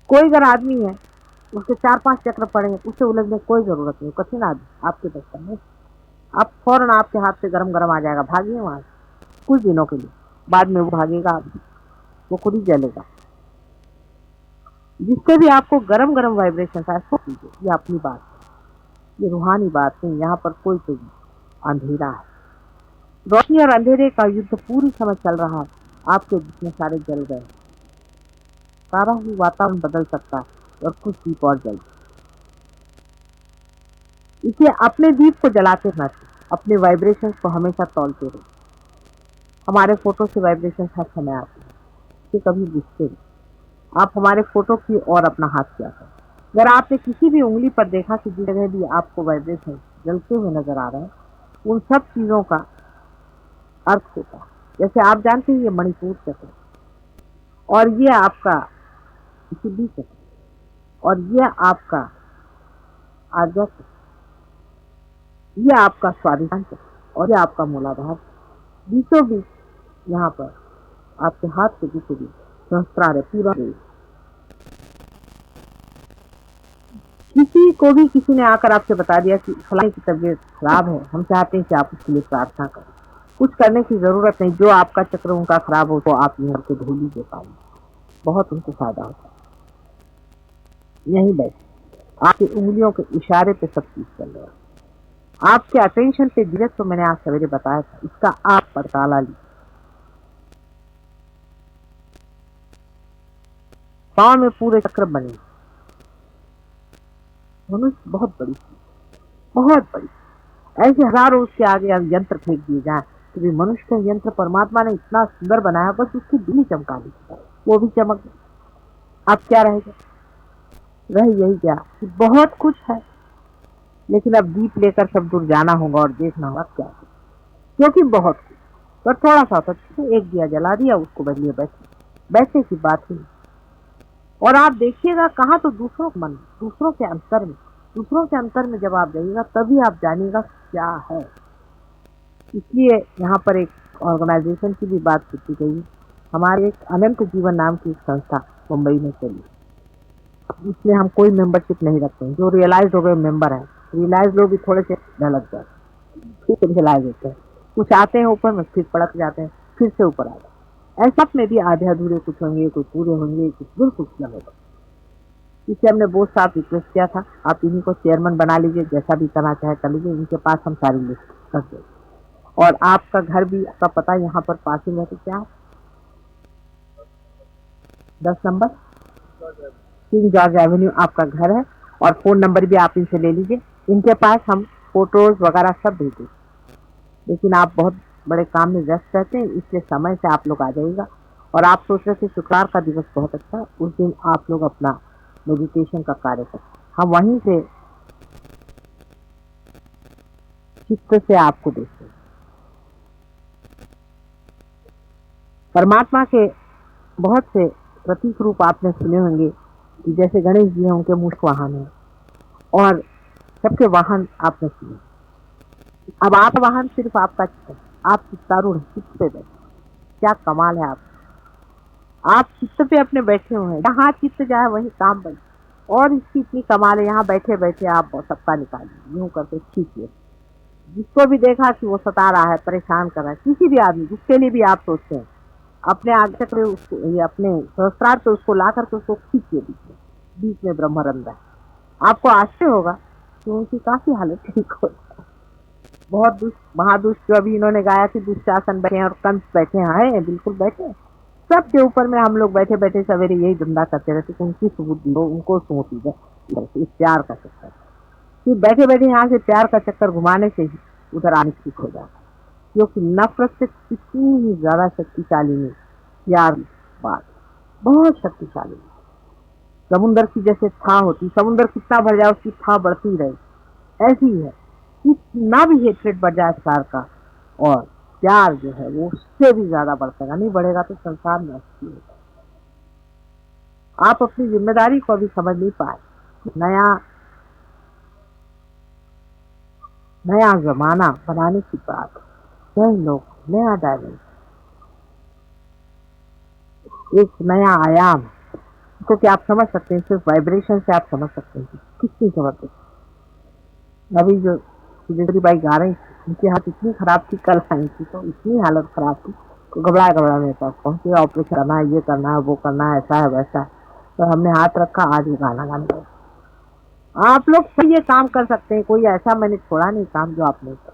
Speaker 5: कोई अगर आदमी है उसके 4-5 चक्र पड़े हैं, उसे उलझने कोई जरूरत नहीं, कठिन आदमी आपके दर्शन में, आप फौरन आपके हाथ से गरम गरम आ जाएगा, भागिए वहां कुछ दिनों के लिए, बाद में वो भागेगा, वो खुद ही जलेगा। जिससे भी आपको गरम गरम वाइब्रेशन है सो कीजिए, ये अपनी बात है, ये रूहानी बात नहीं। यहाँ पर कोई कोई अंधेरा है, रोशनी और अंधेरे का युद्ध पूरी समय चल रहा है। आपके जितने सारे जल गए, सारा ही वातावरण बदल सकता है और कुछ दीप और जल। इसे अपने दीप को जलाते रहना चाहिए, अपने वाइब्रेशन को हमेशा तौलते रहो। हमारे फोटो से वाइब्रेशन हर समय आते हैं, इसे कभी बुझते नहीं। आप हमारे फोटो की ओर अपना हाथ किया करें। अगर आपने किसी भी उंगली पर देखा कि जिस जगह भी आपको वाइब्रेशन जलते हुए नजर आ रहे हैं, उन सब चीजों का अर्थ होता है। जैसे आप जानते हैं ये मणिपुर चक्र, और ये आपका सिद्धि चक्र, और ये आपका आज्ञा चक्र, ये आपका स्वाधिष्ठान चक्र, और ये आपका मूलाधार। बीचों बीच यहाँ पर आपके हाथ के बीचों बीच सहस्त्रार है पूरा। किसी को भी किसी ने आकर आपसे बता दिया कि फलाने की तबीयत खराब है, हम चाहते हैं कि आप उसके लिए प्रार्थना करें, कुछ करने की जरूरत नहीं। जो आपका चक्र उनका खराब हो तो आप यहाँ के धूली दे पाएंगे, बहुत उनको फायदा होता है। यही बैठे आपकी उंगलियों के इशारे पे सब चीज चल रहा है। आपके अटेंशन पे धीरज तो मैंने आज सवेरे बताया था, इसका आप पड़ताला लीजिए। पांव में पूरे चक्र बने, मनुष्य बहुत बड़ी चीज, बहुत बड़ी। ऐसे हजारों उसके आगे यंत्र फेंक दिए जाए तो भी मनुष्य का यंत्र परमात्मा ने इतना सुंदर बनाया, बस उसकी दिल चमका दी, वो भी चमक गई। अब क्या रहेगा? रह यही क्या कि बहुत कुछ है, लेकिन अब दीप लेकर सब दूर जाना होगा और देखना होगा क्या है, क्योंकि बहुत कुछ। पर थोड़ा सा होता, एक दिया जला दिया, उसको बदलिए बैठने की बात ही। और आप देखिएगा कहाँ, तो दूसरों के मन, दूसरों के अंतर में जब आप जाइएगा तभी आप जानिएगा क्या है। इसलिए यहाँ पर एक ऑर्गेनाइजेशन की भी बात की गई। हमारे एक अनंत जीवन नाम की संस्था मुंबई में चली, इसलिए हम कोई मेंबरशिप नहीं रखते हैं। जो रियलाइज हो गए मेंबर है, रियलाइज लोग भी थोड़े से ढलक जाते, फिर रियलाइज होते हैं, कुछ आते हैं ऊपर में, फिर पड़क जाते हैं, फिर से ऊपर आ जाते हैं। ऐसा में भी आधे अधूरे कुछ होंगे, कुछ पूरे होंगे, कुछ बिल्कुल अलग होगा। इससे हमने बोस साहब रिक्वेस्ट किया था, आप इन्हीं को चेयरमैन बना लीजिए, जैसा भी करना चाहे कर लीजिए, इनके पास हम सारी लिस्ट कर दें। और आपका घर भी, आपका पता यहाँ पर पासिंग है तो क्या, 10 नंबर किंग जॉर्ज एवेन्यू आपका घर है, और फोन नंबर भी आप इनसे ले लीजिए। इनके पास हम फोटोज वगैरह सब भेजें, लेकिन आप बहुत बड़े काम में व्यस्त रहते हैं, इसलिए समय से आप लोग आ जाइएगा। और आप सोच रहे थे शुक्रवार का दिवस बहुत अच्छा, उस दिन आप लोग अपना मेडिटेशन का कार्य करें, हम वहीं से चित्त से आपको देखते हैं। परमात्मा के बहुत से प्रतीक रूप आपने सुने होंगे कि जैसे गणेश जी हैं, उनके मुख्य वाहन है, और सबके वाहन आपने सुने। अब आप वाहन सिर्फ आपका चित्त, आप चित्तारूढ़ चित्त पे बैठे, क्या कमाल है। आप चित्त पे अपने बैठे हुए हैं, जहाँ चित्त जाए वही काम बने। और इसकी इतनी कमाल है, यहाँ बैठे बैठे आप सत्ता निकालिए, यूं करके खींचिए। जिसको भी देखा कि वो सता रहा है, परेशान कर रहा है, किसी भी आदमी जिसके लिए भी आप सोचते हैं, अपने आगे चक्र उसको, ये अपने सहस्त्रार पे उसको ला करके उसको खींचिए, बीच में ब्रह्मरंध्र है। आपको आश्चर्य होगा कि उनकी काफी हालत ठीक हो जाए। बहुत दुष्ट महादुष्ट, जो अभी इन्होंने गाया कि दुशासन बैठे और कंस बैठे हैं, बिल्कुल बैठे, सबके ऊपर में हम लोग बैठे बैठे सवेरे यही धंधा करते रहते कि उनकी सुबुद्धि हो, उनको सोच दे, इस प्यार का चक्कर। कि बैठे बैठे यहाँ से प्यार का चक्कर घुमाने से ही उधर आने की हो जाता है, क्योंकि नफरत से कितनी ही ज्यादा शक्तिशाली है प्यार बात, बहुत शक्तिशाली है। समुंदर की जैसे छा होती, समुंदर कितना भर जाए उसकी छा बढ़ती रहे, ऐसी है। कितना भी हेट्रेड बढ़ जाए सार का, और प्यार जो है वो उससे भी ज्यादा बढ़ेगा, नहीं बढ़ेगा तो संसार में अच्छी होगा। आप अपनी जिम्मेदारी को अभी समझ नहीं पाए। नया नया जमाना बनाने की बात, नए लोग, नया डायमेंशन, एक नया आयाम, इसको क्या आप समझ सकते हैं? सिर्फ वाइब्रेशन से आप समझ सकते हैं कितनी जबरदस्त। अभी जो सुजेश्वरी बाई गा रही थी, उनकी हालत इतनी खराब थी, कल आई थी तो इतनी हालत खराब थी तो घबराए मेरे पास पहुंचे, ऑपरेशन करना है, ये करना है, वो करना है, ऐसा है वैसा है। तो हमने हाथ रखा, आज वो गाना गाने लगे। आप लोग सब ये काम कर सकते हैं, कोई ऐसा मैंने छोड़ा नहीं काम जो आप नहीं कर।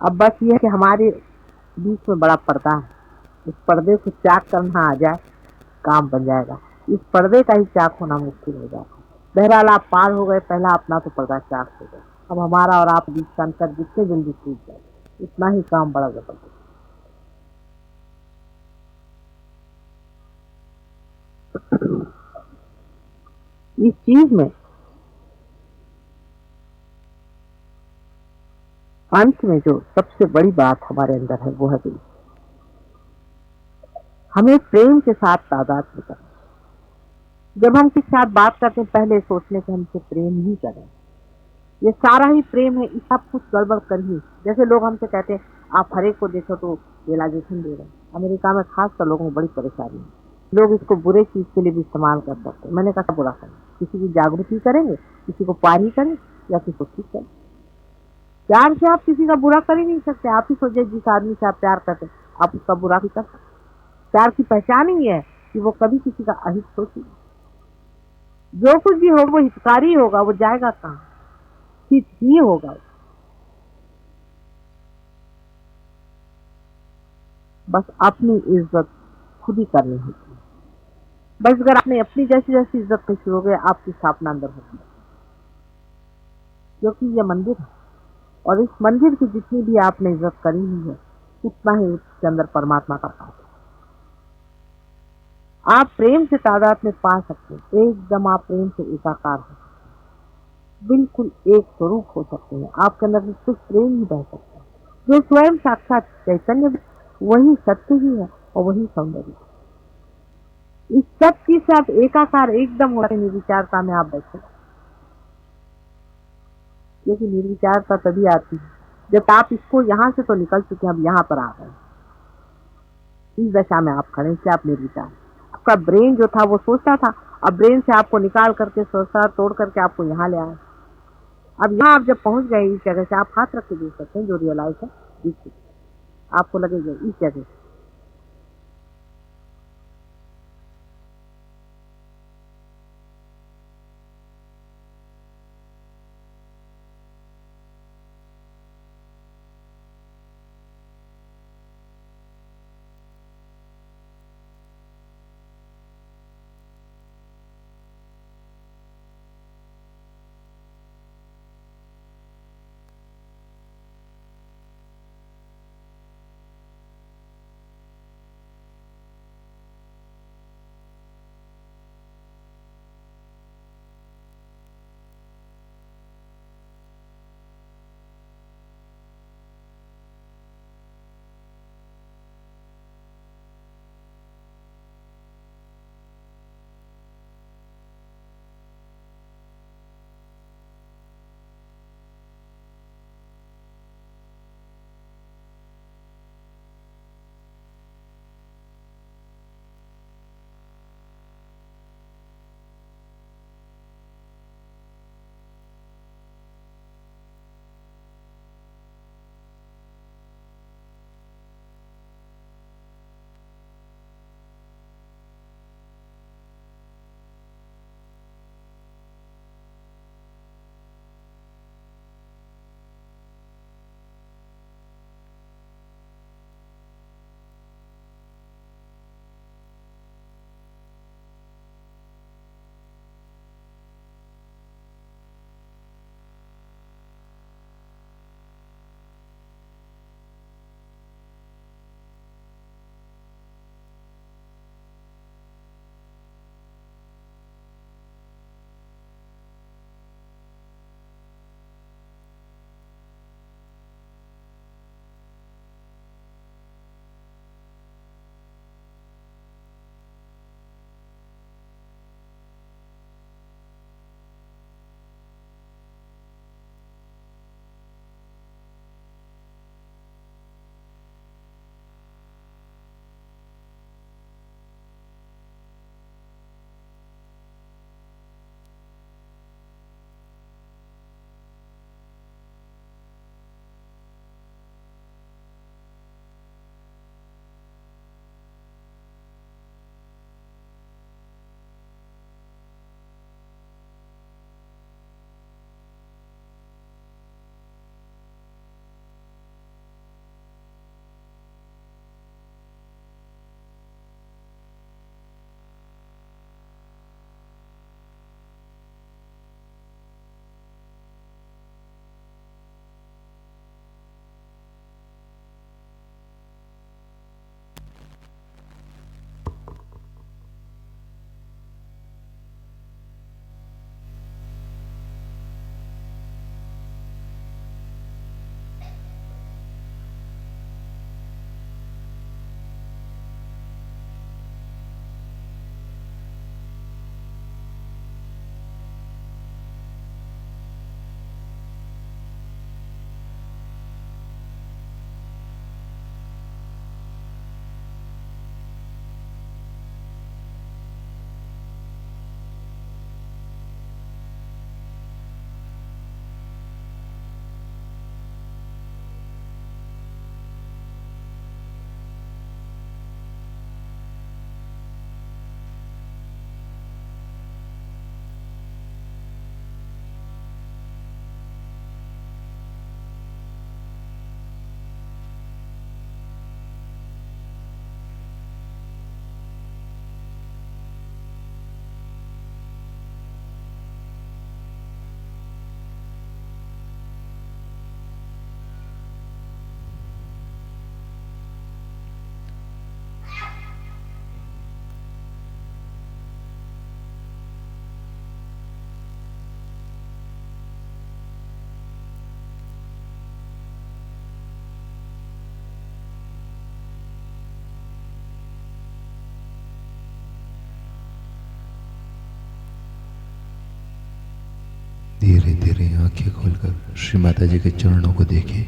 Speaker 5: अब बस ये है कि हमारे बीच में बड़ा पर्दा है, इस पर्दे को त्याग करना आ जाए, काम बन जाएगा। इस पर्दे का ही त्याग होना मुश्किल हो जाता है। बहरहाल आप पार हो गए, पहला अपना तो पर्दा त्याग हो गया। अब हमारा और आप बीच का अंतर जितने जल्दी टूट जाए उतना ही काम बड़ा जबरदस्त। इस चीज में अंत में जो सबसे बड़ी बात हमारे अंदर है वो है कि हमें प्रेम के साथ तादाद करना। जब हम किसी साथ बात करते हैं पहले सोचने के हमसे प्रेम ही करें, ये सारा ही प्रेम है, इस सब कुछ गड़बड़ कर ही। जैसे लोग हमसे कहते हैं आप हर एक को देखो तो रियलाइजेशन दे रहे हैं। अमेरिका में खास कर लोगों को बड़ी परेशानी है, लोग इसको बुरे चीज के लिए भी इस्तेमाल कर सकते हैं। मैंने कहा बुरा करें, किसी की जागृति करेंगे, किसी को पार ही करें या किसी को ठीक करें। प्यार से आप किसी का बुरा कर ही नहीं सकते। आप ही सोचिए जिस आदमी से आप प्यार करते आप उसका बुरा भी कर सकते। प्यार की पहचान ही है कि वो कभी किसी का अहित सोचे। जो कुछ भी होगा वो हितकारी होगा, वो जाएगा कहाँ, हित ही होगा। बस अपनी इज्जत खुद ही करनी होती है। बस अगर आपने अपनी जैसी जैसी इज्जत नहीं शुरू हो गए, आपकी स्थापना अंदर होगी, क्योंकि ये मंदिर है और इस मंदिर की जितनी भी आपने इज्जत करी हुई है उतना ही उसके अंदर परमात्मा का पास है। आप प्रेम से तादाद में पा सकते हैं, एकदम आप प्रेम से एकाकार हो सकते हैं, बिल्कुल एक स्वरूप हो सकते हैं। आपके अंदर सिर्फ प्रेम ही बह सकता है, जो स्वयं साक्षात चैतन्य, वही सत्य ही है और वही सौंदर्य। इस सब की साथ एकाकार एकदम होते निर्विचारता में आप बैठे, क्योंकि निर्विचारता तभी आती है जब आप इसको यहाँ से तो निकल चुके हैं, अब यहाँ पर आ गए, इस दशा में आप खड़े से आप निर्विचार। आपका ब्रेन जो था वो सोचता था, अब ब्रेन से आपको निकाल करके सोचता तोड़ करके आपको यहाँ ले आए। अब यहाँ आप जब पहुंच गए इस जगह से, आप हाथ रख के देख सकते हैं जो रियलाइज है, आपको लगेगा इस जगह से
Speaker 1: धीरे धीरे आंखें खोलकर श्री माता जी के चरणों को देखें।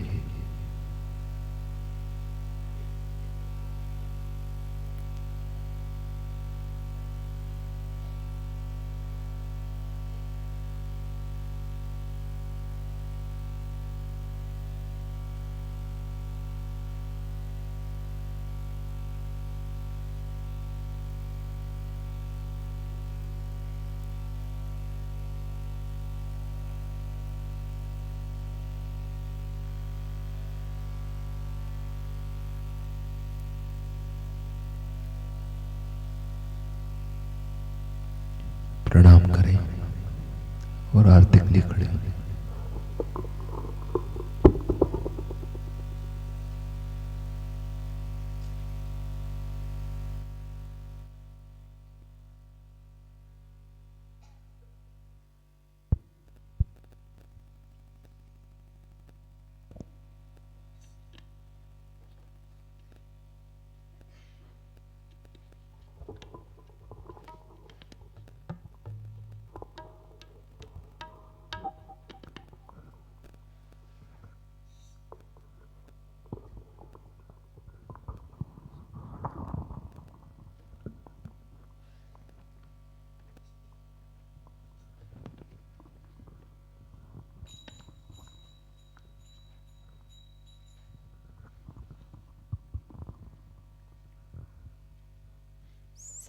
Speaker 1: प्रणाम करें और आरती के लिए खड़े हों।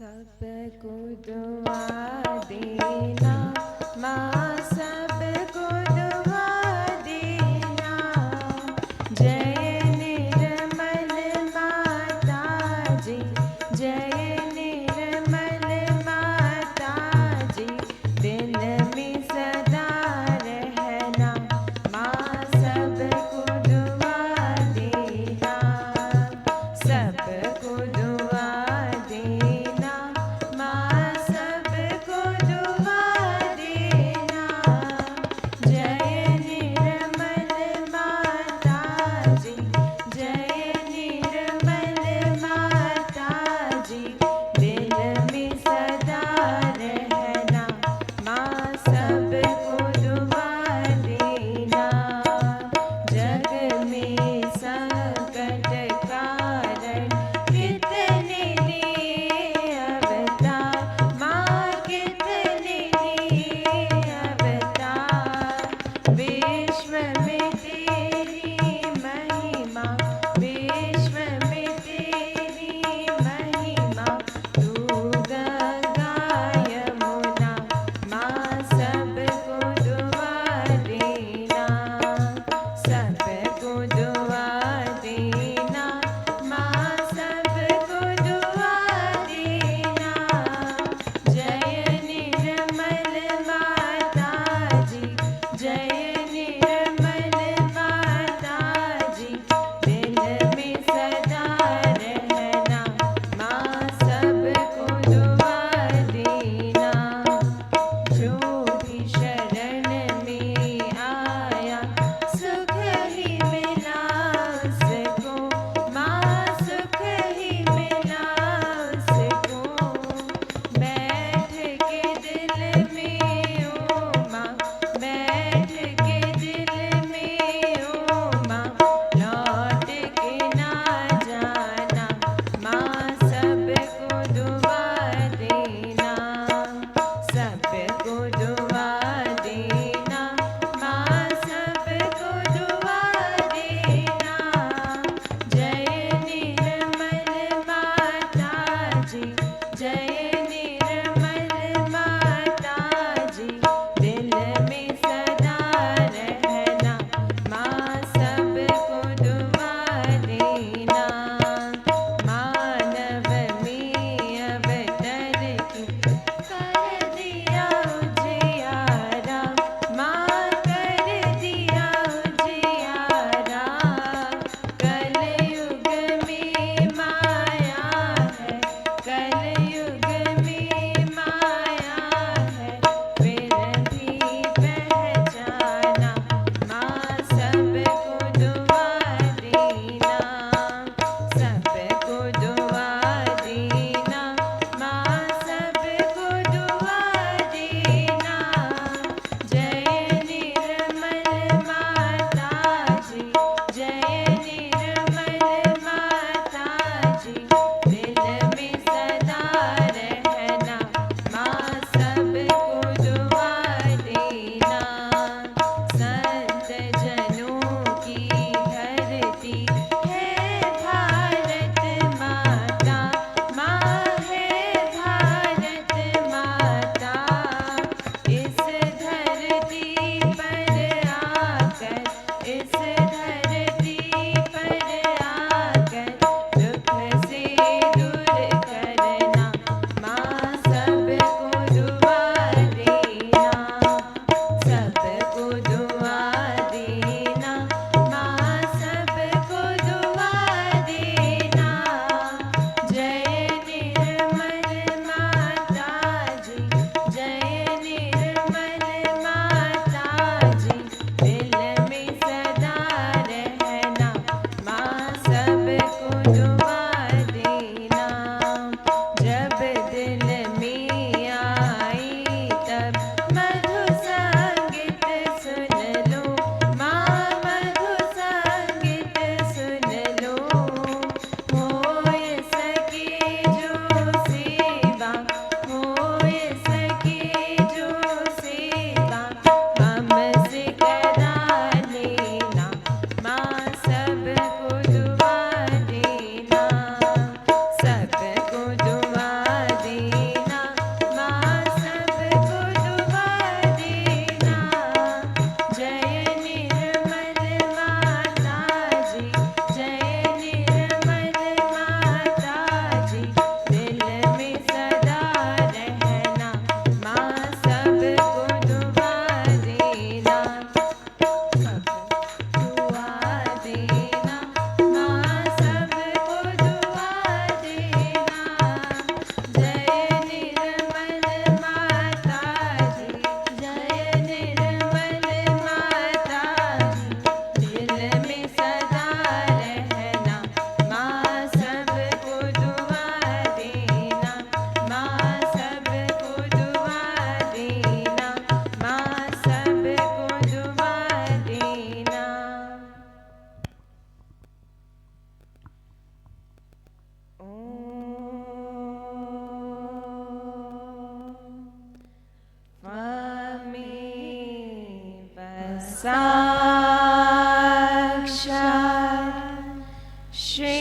Speaker 6: सबको दुआ देना माँ, सबको दुआ देना। जय निर्मल माता जी, जय निर्मल माता जी। दिल में सदा रहना माँ, सबको दुआ देना, सबको दुआ देना। माँ सबको दुआ देना। साक्षात् श्री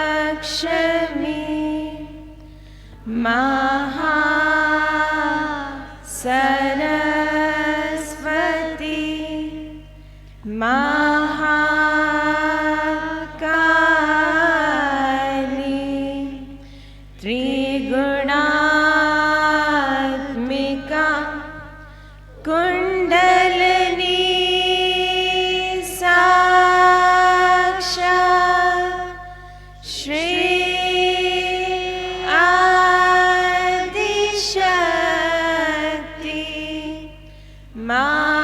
Speaker 6: महालक्ष्मी महासरस्वती महाकाली त्रिगुणात्मिका कुंडलिनी साक्षात् श्री आदिशक्ति माताजी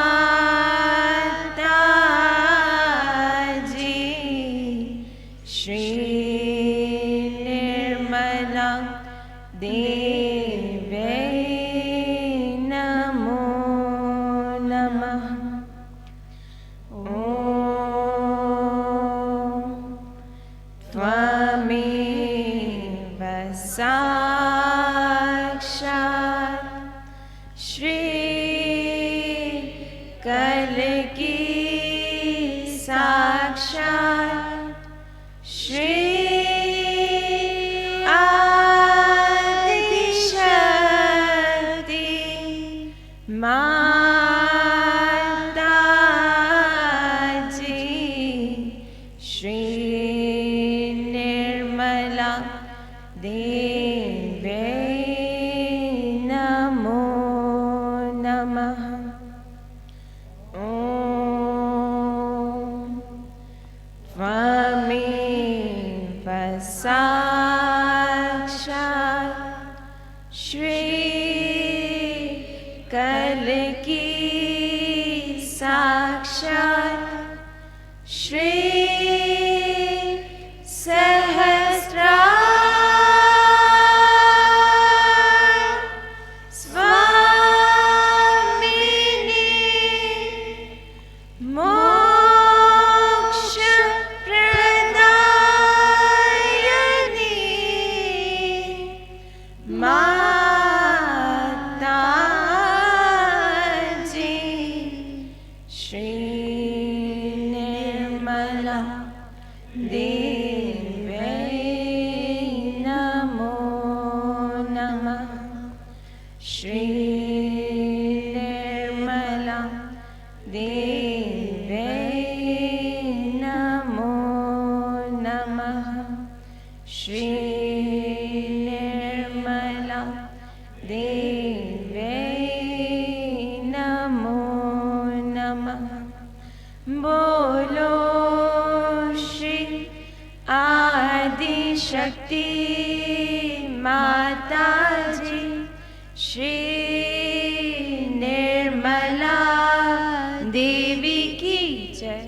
Speaker 6: श्री निर्मला देव्यै नमो नमः। त्वमेव साक्षात् श्री कल्की साक्षात् श्री आदिशक्ति माताजी श्री निर्मला देव्यै नमो नमः। त्वमेव साक्षात् श्री कल्की साक्षात् श्री सहस्रार स्वामिनी मोक्ष प्रदायिनी माताजी श्री निर्मला देव्यै नमो नमः। श्री निर्मला देव्यै नमो नमः। श्री निर्मला देव्यै नमो नमः। बोलो श्री आदिशक्ति माताजी श्री निर्मला देवी की जय।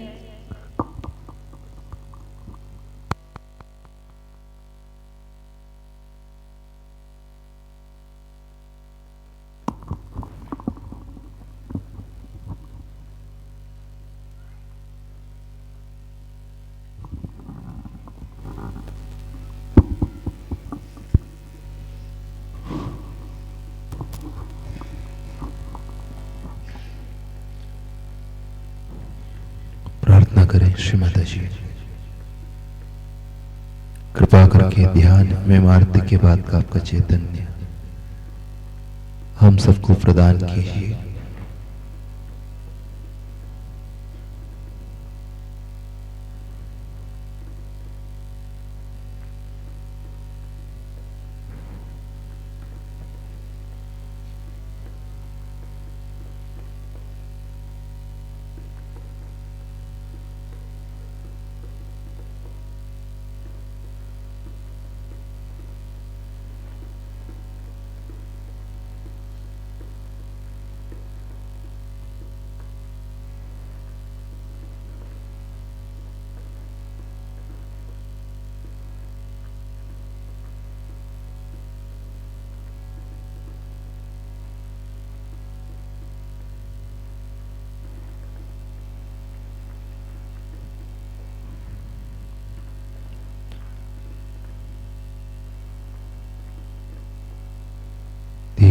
Speaker 1: प्रार्थना करें श्री माता जी, कृपा करके ध्यान में आरती के बाद का आपका चैतन्य हम सबको प्रदान कीजिए।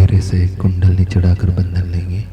Speaker 1: घेरे से कुंडलनी चढ़ाकर बंधन लेंगे।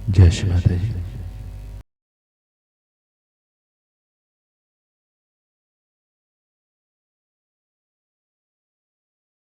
Speaker 1: जय श्री माता जी।